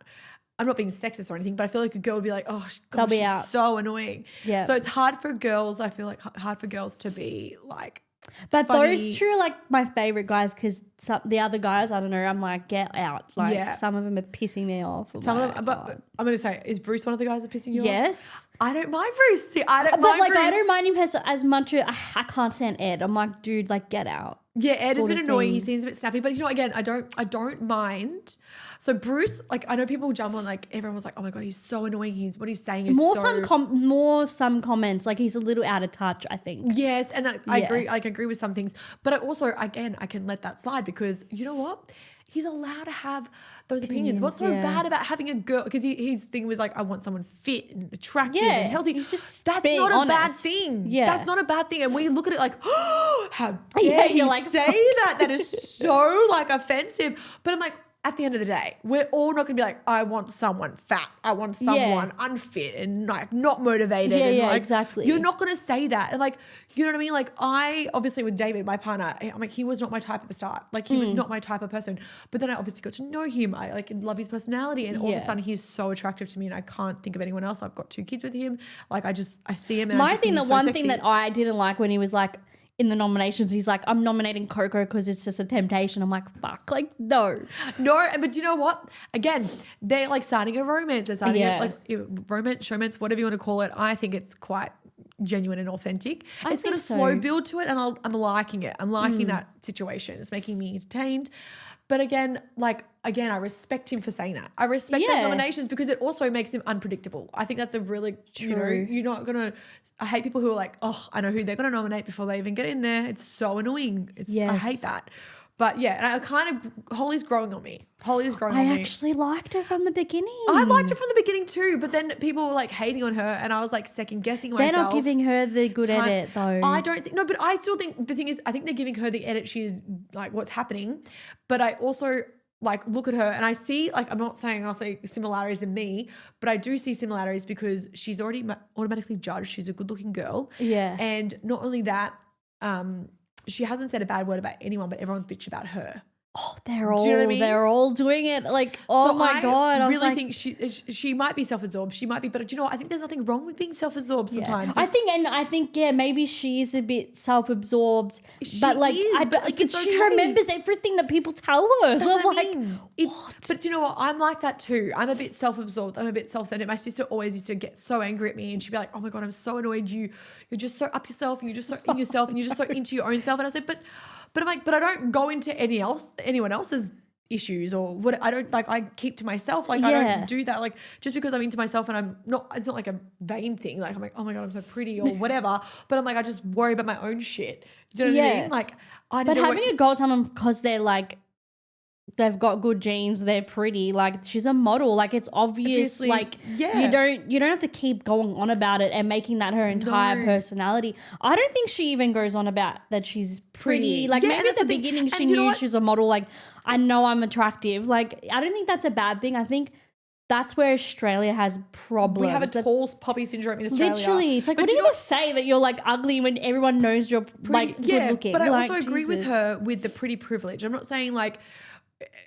I'm not being sexist or anything, but I feel like a girl would be like, oh, gosh, she's out. so annoying. Yeah. So it's hard for girls, I feel like hard for girls to be like, but funny. those two are like my favorite guys because the other guys, I don't know, I'm like, get out. Like some of them are pissing me off. Some of them, but I'm going to say, is Bruce one of the guys that's pissing you off? Yes. I don't mind Bruce. See, I don't mind him as much. I can't stand Ed. I'm like, dude, like get out. Yeah, Ed has been annoying. He seems a bit snappy, but you know, again, I don't mind. So Bruce, like I know people jump on, like everyone was like, oh my God, he's so annoying. What he's saying is some comments, like he's a little out of touch, I think. Yes, and I agree. Like I agree with some things, but I also, again, I can let that slide because you know what? He's allowed to have those opinions. What's so bad about having a girl? Because his thing was like, I want someone fit and attractive and healthy. He's just that's being not honest. A bad thing. Yeah. That's not a bad thing. And we look at it like, oh, how dare you like, say that? That is so like offensive. But I'm like, at the end of the day, we're all not going to be like, I want someone fat. I want someone unfit and like not motivated. Yeah, and like, exactly. You're not going to say that. And like, you know what I mean? Like I, obviously with David, my partner, I'm like, he was not my type at the start. Like he was not my type of person. But then I obviously got to know him. I like love his personality. And all of a sudden he's so attractive to me and I can't think of anyone else. I've got 2 kids with him. Like I see him and the one thing that I didn't like when he was like, in the nominations. He's like, I'm nominating Coco because it's just a temptation. I'm like, fuck, like, no. No, but you know what? Again, they're like starting a romance. They're starting romance, showmance, whatever you want to call it. I think it's quite genuine and authentic. It's got a slow build to it, and I'm liking it. I'm liking that situation. It's making me entertained. But again, I respect him for saying that. I respect those nominations because it also makes him unpredictable. I think that's a really, you're not going to, I hate people who are like, oh, I know who they're going to nominate before they even get in there. It's so annoying. I hate that. But yeah, and Holly's growing on me. I actually liked her from the beginning. I liked her from the beginning too, but then people were like hating on her and I was like second guessing myself. They're not giving her the good edit though. I don't think, no, but I still think the thing is, I think they're giving her the edit. She's like what's happening. But I also like look at her and I see, like, I'm not saying I'll say similarities in me, but I do see similarities because she's already automatically judged. She's a good looking girl. Yeah. And not only that, she hasn't said a bad word about anyone, but everyone's bitched about her. Oh, they're all doing it. Like, oh so my God. I really think she might be self-absorbed. She might be, but you know what? I think there's nothing wrong with being self-absorbed sometimes. I think, maybe she's a bit self-absorbed, but like, she remembers everything that people tell her. So I'm like, but you know what? I'm like that too. I'm a bit self-absorbed. I'm a bit self-centered. My sister always used to get so angry at me and she'd be like, oh my God, I'm so annoyed. You're just so up yourself and you're just so in yourself and you're just so into your own self. And I said, but I'm like, but I don't go into anyone else's issues or what. I don't like, I keep to myself. Like I don't do that. Like just because I'm into myself and I'm not, it's not like a vain thing. Like I'm like, oh my God, I'm so pretty or whatever. But I'm like, I just worry about my own shit. Do you know what I mean? Like but having a girl tell them because they're like, they've got good genes, they're pretty, like she's a model, like it's obvious. Like you don't have to keep going on about it and making that her entire personality. I don't think she even goes on about that she's pretty. Like maybe at the beginning she knew she's a model, like I know I'm attractive. Like I don't think that's a bad thing. I think that's where Australia has problems. We have a tall poppy syndrome in Australia. Literally. It's like, what do you going to say that you're like ugly when everyone knows you're like good looking? But I also agree with her with the pretty privilege. I'm not saying like,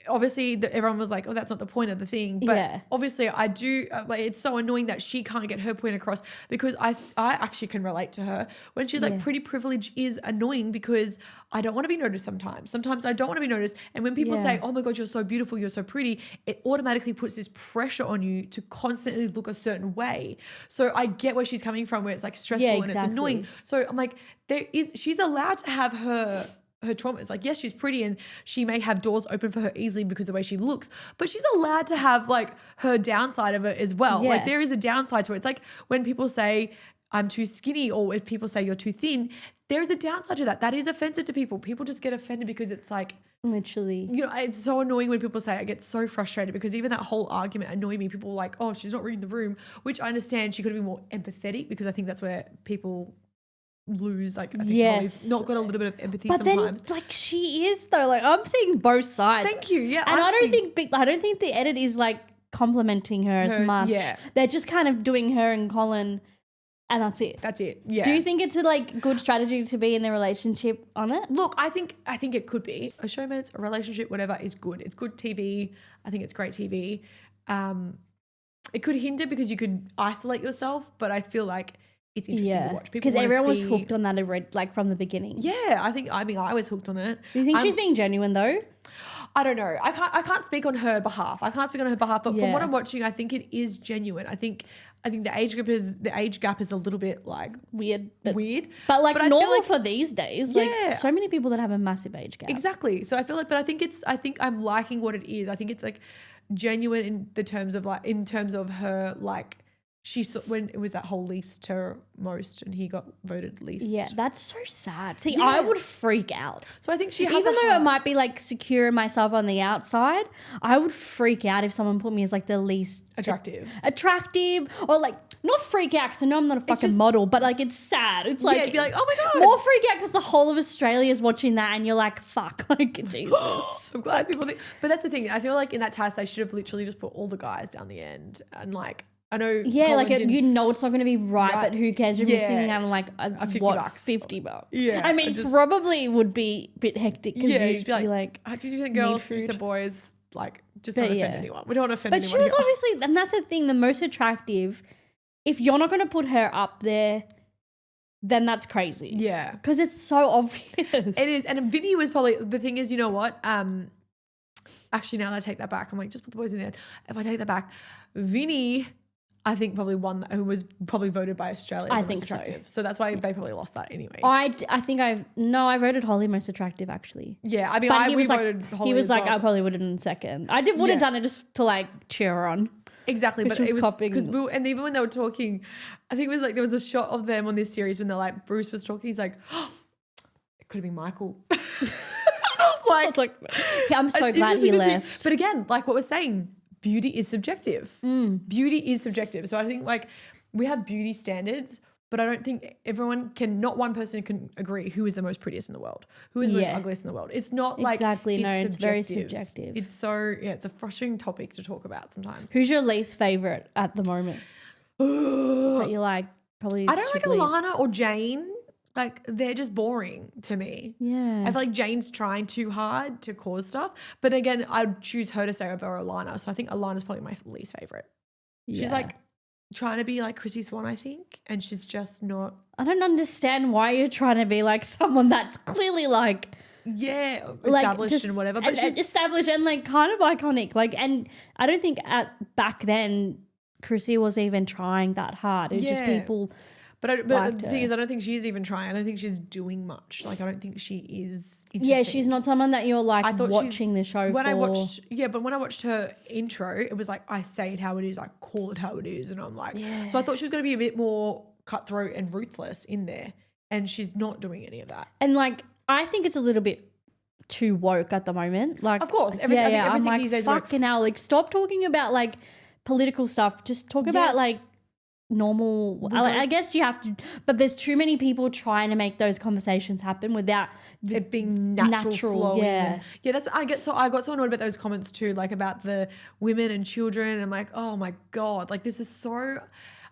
obviously everyone was like, oh, that's not the point of the thing, but obviously I do like, it's so annoying that she can't get her point across because I actually can relate to her when she's like, pretty privilege is annoying because I don't want to be noticed sometimes I don't want to be noticed, and when people say, oh my God, you're so beautiful, you're so pretty, it automatically puts this pressure on you to constantly look a certain way. So I get where she's coming from, where it's like stressful and it's annoying. So I'm like, she's allowed to have her traumas. Like, yes, she's pretty and she may have doors open for her easily because of the way she looks, but she's allowed to have like her downside of it as well. Like there is a downside to it. It's like when people say I'm too skinny or if people say you're too thin, there is a downside to that. That is offensive to people. People just get offended because it's like, literally, you know, it's so annoying when people say, I get so frustrated because even that whole argument annoyed me. People were like, oh, she's not reading the room, which I understand she could have been more empathetic because I think that's where people lose, like I think Molly's not got a little bit of empathy sometimes. Then like she is though, like I'm seeing both sides. Thank you. Yeah. And I don't think the edit is like complimenting her as much. Yeah. They're just kind of doing her and Colin and that's it. That's it. Yeah. Do you think it's a like good strategy to be in a relationship on it? Look, I think it could be. A showmance, a relationship, whatever is good. It's good TV. I think it's great TV. It could hinder because you could isolate yourself, but I feel like it's interesting to watch. Because everyone was hooked on that like from the beginning. Yeah, I was hooked on it. Do you think she's being genuine though? I don't know. I can't speak on her behalf. But from what I'm watching, I think it is genuine. I think the age gap is a little bit like weird. But like normal for these days. Like so many people that have a massive age gap. Exactly. So I feel like, but I think I'm liking what it is. I think it's like genuine in terms of her like. She saw when it was that whole least to most and he got voted least. Yeah, that's so sad. See, I would freak out. So I think she has even though I might be like secure in myself on the outside, I would freak out if someone put me as like the least attractive or like not freak out because I know I'm not a fucking model, but like it's sad. It's like, be like, oh my God. More freak out because the whole of Australia is watching that and you're like, fuck, like Jesus. I'm glad people think. But that's the thing. I feel like in that task they should have literally just put all the guys down the end and like, I know. Yeah, Colin like you know it's not going to be right, but who cares? You're missing out on like a $50. $50. Yeah, I mean, probably would be a bit hectic. Yeah, you'd be like 50% girls, 50% boys. Like, just don't offend anyone. We don't want to offend anyone. But she was obviously, and that's the thing, the most attractive. If you're not going to put her up there, then that's crazy. Yeah. Because it's so obvious. It is. And Vinny was probably, the thing is, you know what? Actually, now that I take that back, I'm like, just put the boys in there. If I take that back, Vinny, I think probably one who was probably voted by Australia as the most attractive. So that's why they probably lost that anyway. I think I voted Holly most attractive actually. Yeah, I mean, we voted Holly. He was as like, well. I probably would have done second. I would have done it just to like cheer her on. Exactly, but was it was copying. because and even when they were talking, I think it was like there was a shot of them on this series when they're like Bruce was talking. He's like, oh, it could have been Michael. And I was like, yeah, I'm so glad he left. But again, like what we're saying, beauty is subjective. Beauty is subjective. So I think like we have beauty standards, but I don't think not one person can agree who is the most prettiest in the world, who is the most ugliest in the world. It's not like it's very subjective. It's so it's a frustrating topic to talk about sometimes. Who's your least favorite at the moment? That you like probably. I don't like Alana or Jane. Like they're just boring to me. Yeah. I feel like Jane's trying too hard to cause stuff. But again, I'd choose her to stay over Alana. So I think Alana's probably my least favorite. She's like trying to be like Chrissy Swan, I think. And she's just not. I don't understand why you're trying to be like someone that's clearly like. Yeah, established and whatever. But she's established and like kind of iconic. Like, and I don't think back then Chrissy was even trying that hard. It's just people. But the thing is, I don't think she's even trying. I don't think she's doing much. Like, I don't think she is interesting. Yeah, she's not someone that you're like watching the show when for. But when I watched her intro, it was like, I say it how it is, I call it how it is. And I'm like, so I thought she was going to be a bit more cutthroat and ruthless in there. And she's not doing any of that. And like, I think it's a little bit too woke at the moment. Like, of course, I think everything I'm like, these days fucking hell, like stop talking about like political stuff. Just talk about like normal. I guess you have to, but there's too many people trying to make those conversations happen without it being natural flowing. Yeah, that's I got so annoyed about those comments too, like about the women and children. And I'm like, oh my god, like this is so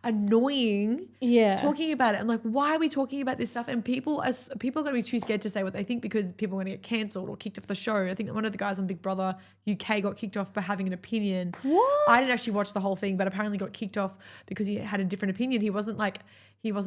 annoying. Talking about it. I'm like, why are we talking about this stuff? And people are going to be too scared to say what they think because people are going to get cancelled or kicked off the show. I think that one of the guys on Big Brother UK got kicked off for having an opinion. What? I didn't actually watch the whole thing, but apparently got kicked off because he had a different opinion. He wasn't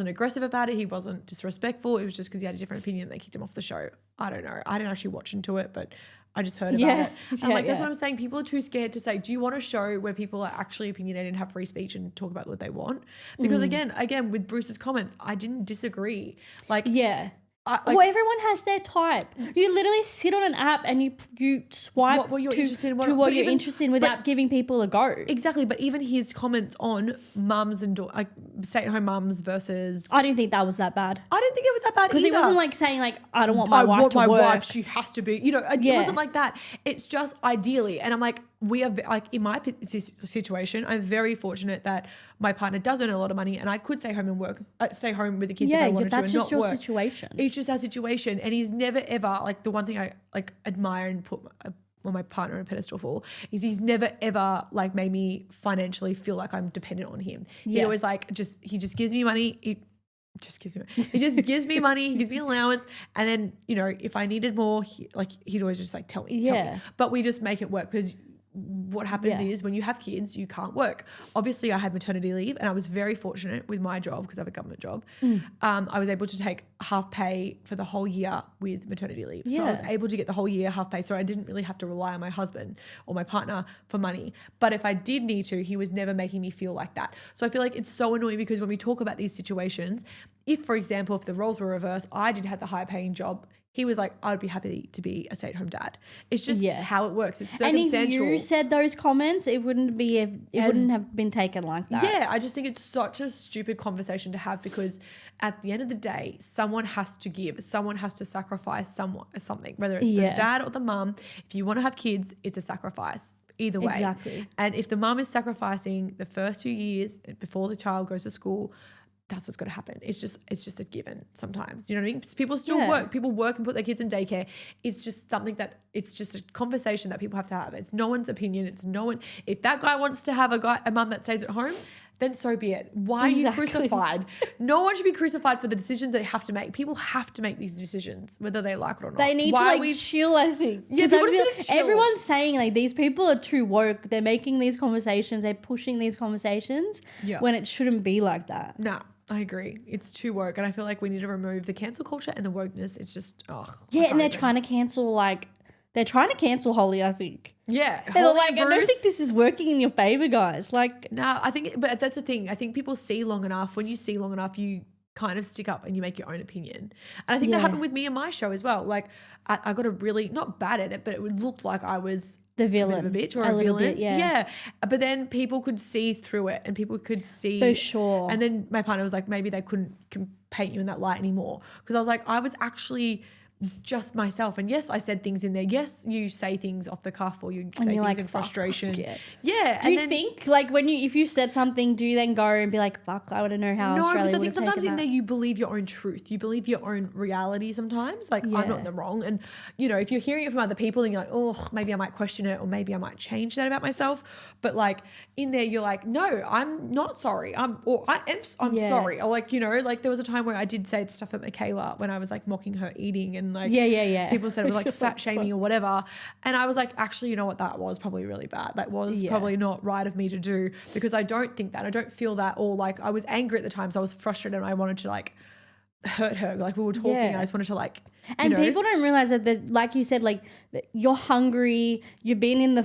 aggressive about it. He wasn't disrespectful. It was just because he had a different opinion. They kicked him off the show. I don't know. I didn't actually watch into it, but I just heard about it. I'm like, that's what I'm saying. People are too scared to say, do you want a show where people are actually opinionated and have free speech and talk about what they want? Because again, with Bruce's comments, I didn't disagree. Like, well, everyone has their type. You literally sit on an app and you swipe what you're interested in, what you're interested in without giving people a go. Exactly, but even his comments on mums and like stay-at-home mums versus... I didn't think that was that bad. I didn't think it was that bad either. Because he wasn't like saying like, I don't want my wife to work. Wife, she has to be, it wasn't like that. It's just ideally. And I'm like, we are like in my situation, I'm very fortunate that my partner does earn a lot of money and I could stay home and work, stay home with the kids if I wanted to and not work. That's just your situation. It's just our situation. And he's never ever, like the one thing I like admire and put my partner on a pedestal for is he's never ever like made me financially feel like I'm dependent on him. He always like he just gives me money. He just gives me money. He gives me allowance. And then, if I needed more, he'd always just like tell me. But we just make it work because what happens is when you have kids, you can't work. Obviously, I had maternity leave and I was very fortunate with my job because I have a government job. I was able to take half pay for the whole year with maternity leave. So I was able to get the whole year half pay. So I didn't really have to rely on my husband or my partner for money. But if I did need to, he was never making me feel like that. So I feel like it's so annoying because when we talk about these situations, if, for example, if the roles were reversed, I did have the higher paying job. He was like, I'd be happy to be a stay-at-home dad. It's just how it works. It's circumstantial. And if you said those comments, it wouldn't have been taken like that. Yeah, I just think it's such a stupid conversation to have because at the end of the day, someone has to give. Someone has to sacrifice something, whether it's the dad or the mum. If you want to have kids, it's a sacrifice. Either way. Exactly. And if the mum is sacrificing the first few years before the child goes to school, that's what's got to happen. It's just a given sometimes. You know what I mean? People still work. People work and put their kids in daycare. It's just something it's just a conversation that people have to have. It's no one's opinion. It's no one. If that guy wants to have a mum that stays at home, then so be it. Why are you crucified? No one should be crucified for the decisions they have to make. People have to make these decisions, whether they like it or not. They need to chill, I think. Yeah, people just need to chill. Everyone's saying like these people are too woke. They're making these conversations. They're pushing these conversations when it shouldn't be like that. Nah. I agree. It's too woke, and I feel like we need to remove the cancel culture and the wokeness. It's just yeah, and they're trying to cancel Holly, I think. Yeah, They're like, I don't think this is working in your favor, guys. Like, no, I think, but that's the thing. I think people see long enough. When you see long enough, you kind of stick up and you make your own opinion. And I think that happened with me and my show as well. Like, I got a really, not bad at it, but it would look like I was the villain, a bit of a bitch or a villain. Bit, yeah. But then people could see through it, and people could see for sure. And then my partner was like, maybe they couldn't paint you in that light anymore, because I was like, I was actually just myself. And yes, I said things in there. Yes, you say things off the cuff, or you say things like, in frustration. Yeah. Do you think, like, if you said something, do you then go and be like, fuck, I want to know how Australia would have taken that? No, because I think sometimes in there you believe your own truth. You believe your own reality sometimes. Like, I'm not in the wrong. And, you know, if you're hearing it from other people, then you're like, oh, maybe I might question it, or maybe I might change that about myself. But, like, in there you're like, no, I'm not sorry. I'm sorry. Or, like, you know, like, there was a time where I did say the stuff at Michaela when I was, like, mocking her eating, and like people said it was like fat shaming or whatever, and I was like, actually, you know what, that was probably really bad. That was probably not right of me to do, because I don't think that, I don't feel that, or like I was angry at the time, so I was frustrated and I wanted to like hurt her. Like, we were talking and I just wanted to like, and people don't realize that, like you said, like, you're hungry, you've been in the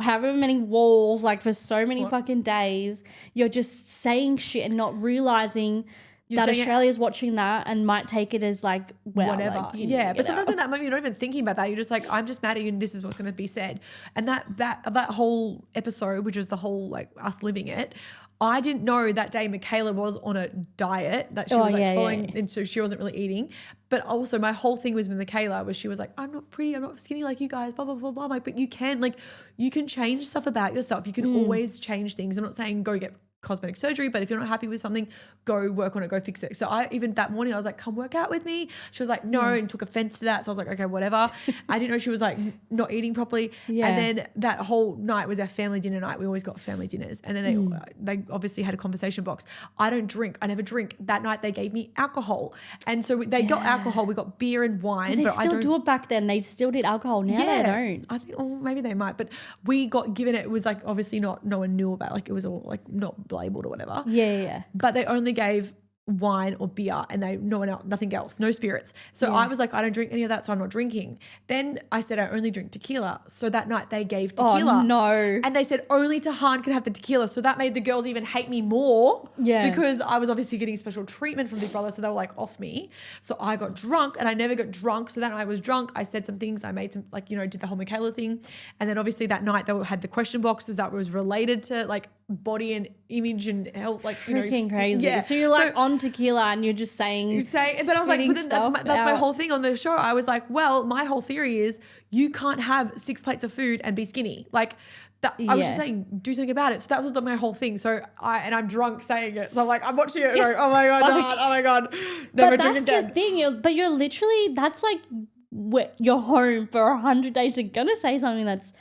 however many walls, like, for so many fucking days, you're just saying shit and not realizing that Australia's watching that and might take it as like, well, whatever. Like, but sometimes in that moment you're not even thinking about that. You're just like, I'm just mad at you and this is what's going to be said. And that whole episode, which was the whole like us living it, I didn't know that day Michaela was on a diet, that she was like following, and so she wasn't really eating. But also my whole thing was with Michaela was she was like, I'm not pretty, I'm not skinny like you guys, blah, blah, blah, blah. I'm like, but you can change stuff about yourself. You can always change things. I'm not saying go get cosmetic surgery, but if you're not happy with something, go work on it, go fix it. So even that morning I was like, come work out with me. She was like, no, and took offense to that. So I was like, okay, whatever. I didn't know she was like not eating properly. And then that whole night was our family dinner night. We always got family dinners. And then they obviously had a conversation box. I don't drink. I never drink. That night they gave me alcohol. And so they got alcohol. We got beer and wine. They but still I don't do it back then. They still did alcohol. Now they don't. I think, maybe they might. But we got given it. It was like obviously no one knew about, like it was all like not labeled or whatever. Yeah. But they only gave wine or beer, and nothing else, no spirits. So I was like, I don't drink any of that, so I'm not drinking. Then I said I only drink tequila. So that night they gave tequila. Oh no. And they said only Tahan could have the tequila. So that made the girls even hate me more. Yeah. Because I was obviously getting special treatment from Big Brother, so they were like off me. So I got drunk, and I never got drunk. So that night I was drunk. I said some things. I made some, like, you know, did the whole Michaela thing. And then obviously that night they had the question boxes that was related to like body and image and health, like, you know. Freaking crazy. Yeah. So you're like on tequila and you're just saying, but I was like, but that's my whole thing on the show. I was like, well, my whole theory is you can't have 6 plates of food and be skinny. Like that, I was just saying, do something about it. So that was my whole thing. So I'm drunk saying it. So I'm like, I'm watching it going, oh my God, Dad, oh my God, never drink again. But that's the thing. But you're literally, that's like you're home for 100 days. You're going to say something that's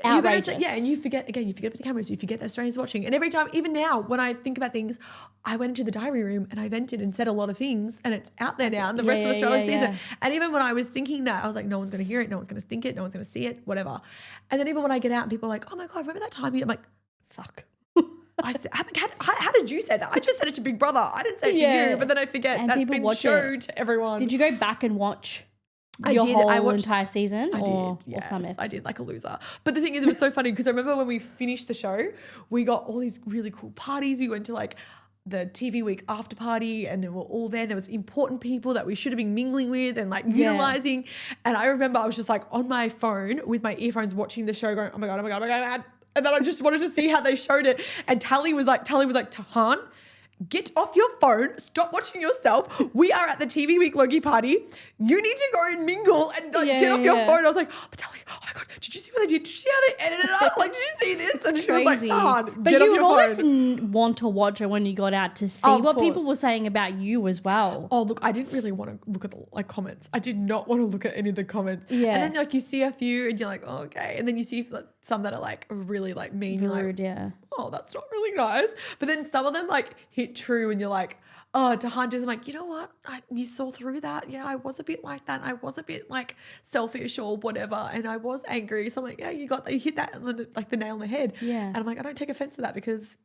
outrageous. And you forget about the cameras, you forget that Australians watching. And every time, even now, when I think about things, I went into the diary room and I vented and said a lot of things, and it's out there now, and the rest of Australia sees it. And even when I was thinking that, I was like, no one's going to hear it, no one's going to think it, no one's going to see it, whatever. And then even when I get out and people are like, oh my God, remember that time? I'm like, fuck. I said, how did you say that? I just said it to Big Brother. I didn't say it to you, but then I forget and that's been showed to everyone. Did you go back and watch I watched entire season? I or did, yes. Or some episodes? I did, like a loser. But the thing is, it was so funny because I remember when we finished the show, we got all these really cool parties. We went to like the TV week after party, and we were all there. There was important people that we should have been mingling with and like utilizing. And I remember I was just like on my phone with my earphones watching the show going, oh my God, oh my God, oh my God. And then I just wanted to see how they showed it. And Tally was like, Tahan, get off your phone. Stop watching yourself. We are at the TV Week Logie party. You need to go and mingle and like, get off your phone. I was like, but Tally, oh my God, did you see what they did? Did you see how they edited us? Like, did you see this? And she was like, Tahan, get off your phone. But you always want to watch it when you got out to see what people were saying about you as well. Oh, look, I didn't really want to look at the like comments. I did not want to look at any of the comments. Yeah. And then like you see a few and you're like, oh, okay. And then you see like, some that are like really like mean. Rude, you're like, oh, that's not really nice. But then some of them like hit true and you're like, Tahan just, I'm like, you know what? You saw through that. Yeah, I was a bit like that. I was a bit like selfish or whatever. And I was angry. So I'm like, yeah, you hit that like the nail on the head. Yeah. And I'm like, I don't take offense to that because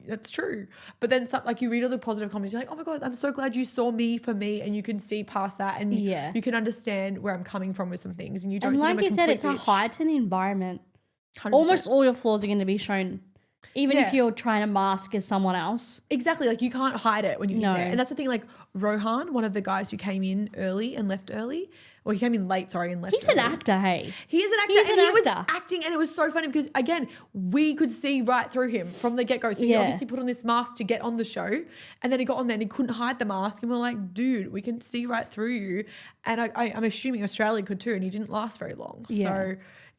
that's true. But then like you read all the positive comments, you're like, oh my God, I'm so glad you saw me for me, and you can see past that, and you can understand where I'm coming from with some things, and you don't. And think like I'm you said, it's a bitch. heightened environment. 100%. Almost all your flaws are going to be shown. Even if Yeah. you're trying to mask as someone else. Exactly. Like you can't hide it when you're No. in there. And that's the thing, like Rohan, one of the guys who came in early and left early, or he came in late, sorry, and left He's an early. actor, hey. He is an actor. He's and an he was actor. acting, and it was so funny because, again, we could see right through him from the get-go. So he Yeah. obviously put on this mask to get on the show, and then he got on there and he couldn't hide the mask. And we're like, dude, we can see right through you. And I'm assuming Australia could too, and he didn't last very long. Yeah. So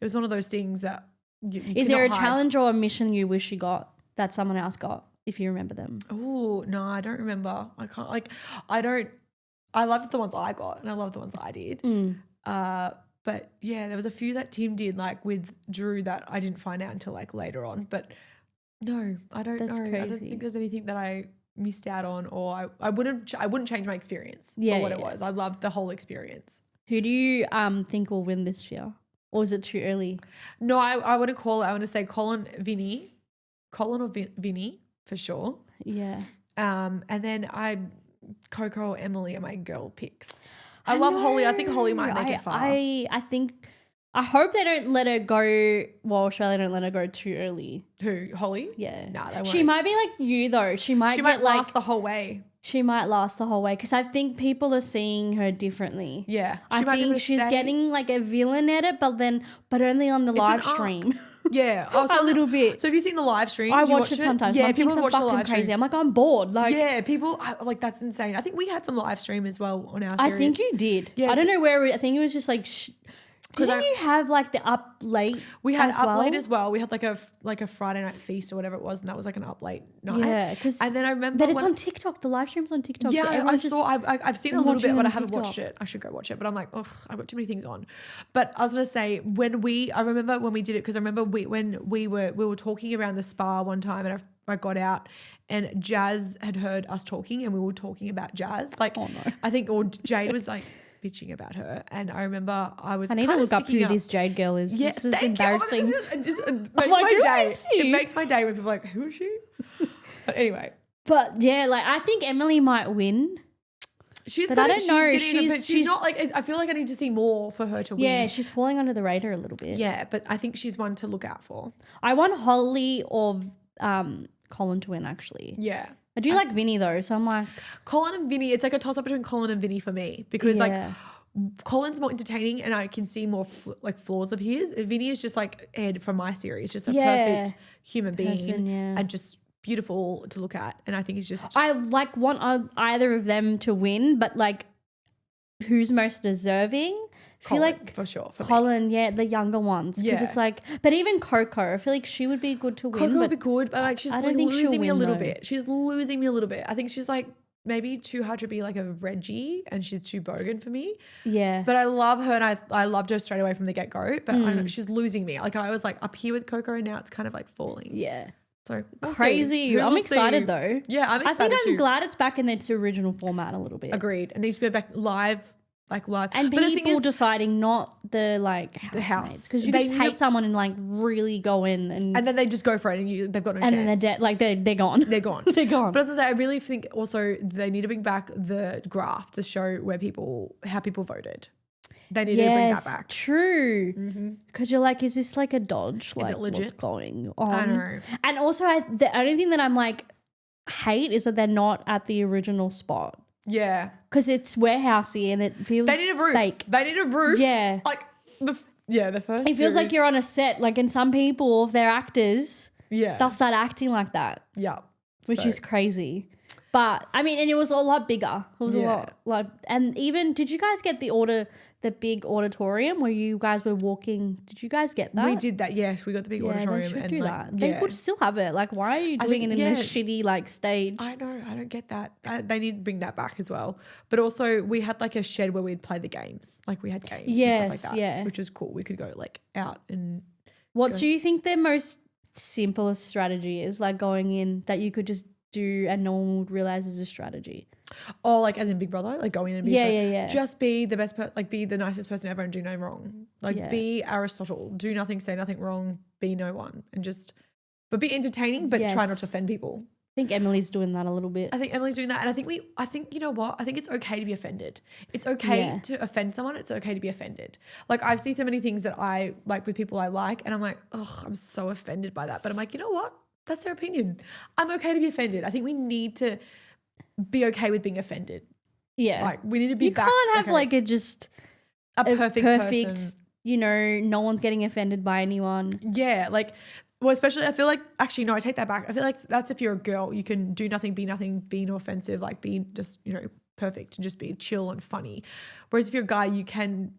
it was one of those things that you Is there a cannot hide. challenge or a mission you wish you got that someone else got, if you remember them? Oh, no, I don't remember. I loved the ones I got, and I loved the ones I did. But yeah, there was a few that Tim did, like with Drew, that I didn't find out until like later on. But no, I don't know. Crazy. I don't think there's anything that I missed out on, or I wouldn't change my experience Yeah, for what it yeah. was. I loved the whole experience. Who do you think will win this year? Or is it too early? No, I wouldn't call it. I want to say Colin or Vinny for sure. Yeah. And then Coco or Emily are my girl picks. I love Holly. I think Holly might make it far. I hope they don't let her go. Well, Australia don't let her go too early. Who? Holly? Yeah. Nah, they won't. She might be like you though. She might last the whole way. She might last the whole way because I think people are seeing her differently. Yeah. I think she's getting like a villain at it, but only on the live stream. Yeah. A little bit. So have you seen the live stream? I Do you watch it sometimes. Yeah, My people things are watch the fucking live crazy. stream. I'm like, I'm bored. Like, yeah, people like that's insane. I think we had some live stream as well on our I series. think you did. Yeah, I don't know where. I think it was just like. Didn't you have like the up late? We had as up well? late as well. We had like a Friday night feast or whatever it was, and that was like an up late night. Yeah, and then I remember, but it's on TikTok. The live stream's on TikTok. Yeah, so I've seen a little bit, but I haven't TikTok. watched it. I should go watch it, but I'm like, oh, I've got too many things on. But I was gonna say I remember when we did it, because I remember when we were talking around the spa one time, and I got out, and Jazz had heard us talking, and we were talking about Jazz. Like, oh no, I think, or Jade was like bitching about her, and I remember I need to look up who this Jade girl is. Yeah, this is embarrassing. It makes my day. It makes my day when people are like, who is she? But anyway. But yeah, like I think Emily might win. But I don't know. She's not like, I feel like I need to see more for her to win. Yeah, she's falling under the radar a little bit. Yeah, but I think she's one to look out for. I want Holly or Colin to win actually. Yeah. I do like Vinny though, so I'm like Colin and Vinny. It's like a toss up between Colin and Vinny for me, because like Colin's more entertaining and I can see more flaws of his. Vinny is just like Ed from my series, just a perfect human being and just beautiful to look at. And I think he's just. I like want either of them to win, but like who's most deserving? I feel like for sure. For Colin, yeah, the younger ones. Because it's like, but even Coco, I feel like she would be good to win. Coco would be good, but like she's I don't think losing me a little though. bit. She's losing me a little bit. I think she's like maybe too hard to be like a Reggie, and she's too bogan for me. Yeah. But I love her, and I loved her straight away from the get-go. But I know she's losing me. Like I was like up here with Coco, and now it's kind of like falling. Yeah. So crazy. I'm excited though. Yeah, I'm excited I think I'm glad it's back in its original format a little bit. Agreed. It needs to be back live. And but people deciding, not the like the house, because you just hate someone and like really go in and then they just go for it, and they've got no chance. And then they're dead. Like they're gone. They're gone. They're gone. But as I say, I really think also they need to bring back the graph to show how people voted. They need to bring that back. True. Because you're like, is this like a dodge? Like, is it legit? What's going on? I know. And also, the only thing that I'm like hate is that they're not at the original spot. Yeah. Because it's warehousey and it feels They need a roof. fake. They need a roof. Yeah. Like the first. It feels like you're on a set. Like, and some people, if they're actors, they'll start acting like that. Yeah. Which is crazy. But I mean, and it was a lot bigger. It was a lot like, and even did you guys get the big auditorium where you guys were walking? Did you guys get that? We did that. Yes, we got the big auditorium. They should and do that. They would still have it. Like, why are you doing it in this shitty like stage? I know. I don't get that. They need to bring that back as well. But also, we had like a shed where we'd play the games. Like we had games and stuff like that, which was cool. We could go like out and. What do you think the most simplest strategy is? Like going in that you could just do and no one would realize is a strategy. Or like as in Big Brother, like go in and be Yeah. just be the best like be the nicest person ever and do no wrong. Like Yeah. be Aristotle, do nothing, say nothing wrong, be no one, and just but be entertaining, but try not to offend people. I think Emily's doing that a little bit. I think Emily's doing that, and I think you know what? I think it's okay to be offended. It's okay to offend someone. It's okay to be offended. Like I've seen so many things that I like with people I like, and I'm like, oh, I'm so offended by that. But I'm like, you know what? That's their opinion. I'm okay to be offended. I think we need to be okay with being offended. Yeah. Like we need to be You can't have like a perfect person. You know, no one's getting offended by anyone. Yeah, like well, especially I feel like actually no, I take that back. I feel like that's if you're a girl, you can do nothing, be no offensive, like be just, you know, perfect and just be chill and funny. Whereas if you're a guy, you can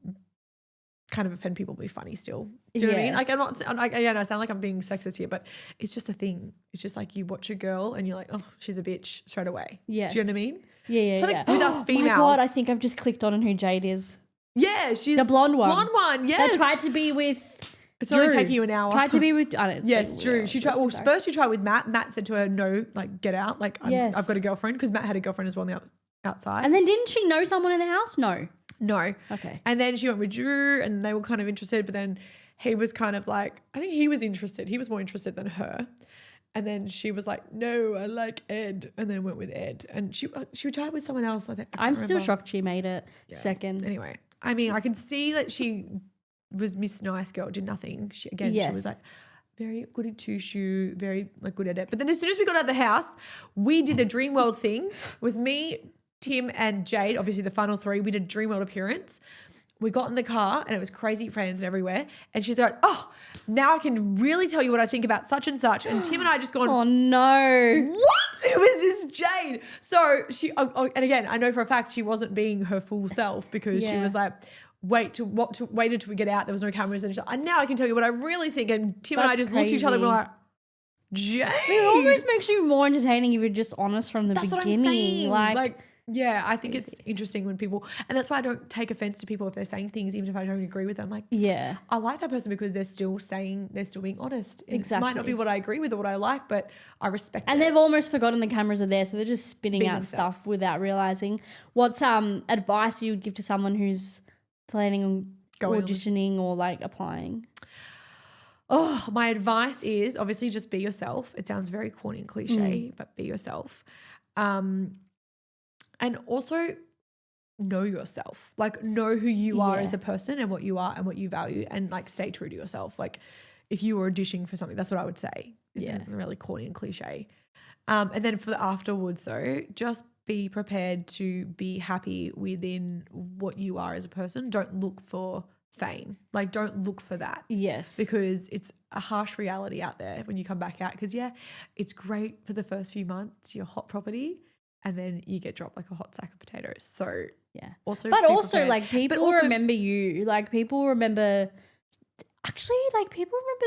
kind of offend people, but be funny still. Do you know what I mean? Like I sound like I'm being sexist here, but it's just a thing. It's just like you watch a girl and you're like, oh, she's a bitch straight away. Yes. Do you know what I mean? Yeah. So like with us females. Oh my God, I think I've just clicked on who Jade is. Yeah, she's the blonde one. Blonde one, yes. That tried to be with It's Drew. only taking you an hour. Tried to be with yes, Drew. She tried. Well, first she tried with Matt. Matt said to her, "No, like get out. Like I've got a girlfriend," because Matt had a girlfriend as well on the outside. And then didn't she know someone in the house? No. Okay. And then she went with Drew, and they were kind of interested. But then he was kind of like, I think he was interested. He was more interested than her. And then she was like, "No, I like Ed," and then went with Ed. And she tried with someone else. I think I'm still shocked she made it second. Anyway, I mean, I can see that she was Miss Nice Girl, did nothing. She was like very good at Tushu, very like good at it. But then as soon as we got out of the house, we did a Dreamworld thing. It was me, Tim and Jade, obviously the final three. We did a Dreamworld appearance. We got in the car and it was crazy friends everywhere. And she's like, oh, now I can really tell you what I think about such and such. And Tim and I just gone, oh no. What? Who is this Jade? So she, and again, I know for a fact she wasn't being her full self because she was like, waited till we get out. There was no cameras. And she's like, now I can tell you what I really think. And Tim and I just looked at each other and we're like, Jade. It almost makes you more entertaining if you're just honest from the beginning. What I'm saying. Like, yeah, I think it's interesting when people, and that's why I don't take offense to people if they're saying things, even if I don't agree with them. Like, yeah, I like that person because they're still being honest. Exactly. It might not be what I agree with or what I like, but I respect it. And they've almost forgotten the cameras are there, so they're just spitting out stuff without realizing. What advice you would give to someone who's planning on auditioning or like applying? Oh, my advice is obviously just be yourself. It sounds very corny and cliche, but be yourself. And also know yourself, like know who you are as a person and what you are and what you value, and like stay true to yourself. Like if you were auditioning for something, that's what I would say. It's really corny and cliche. And then for the afterwards though, just be prepared to be happy within what you are as a person. Don't look for fame. Like don't look for that. Yes. Because it's a harsh reality out there when you come back out. Because it's great for the first few months, you're hot property, and then you get dropped like a hot sack of potatoes. So also like people remember you. Like people remember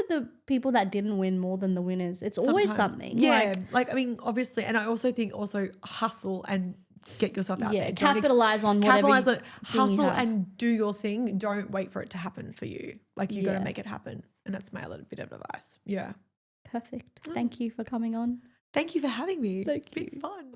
the people that didn't win more than the winners. It's always something. Yeah. Like I mean, obviously, and I also think hustle and get yourself out there. Capitalize on whatever. Hustle and do your thing. Don't wait for it to happen for you. Like you got to make it happen. And that's my little bit of advice. Yeah. Perfect. Thank you for coming on. Thank you for having me. Thank you. It's been fun.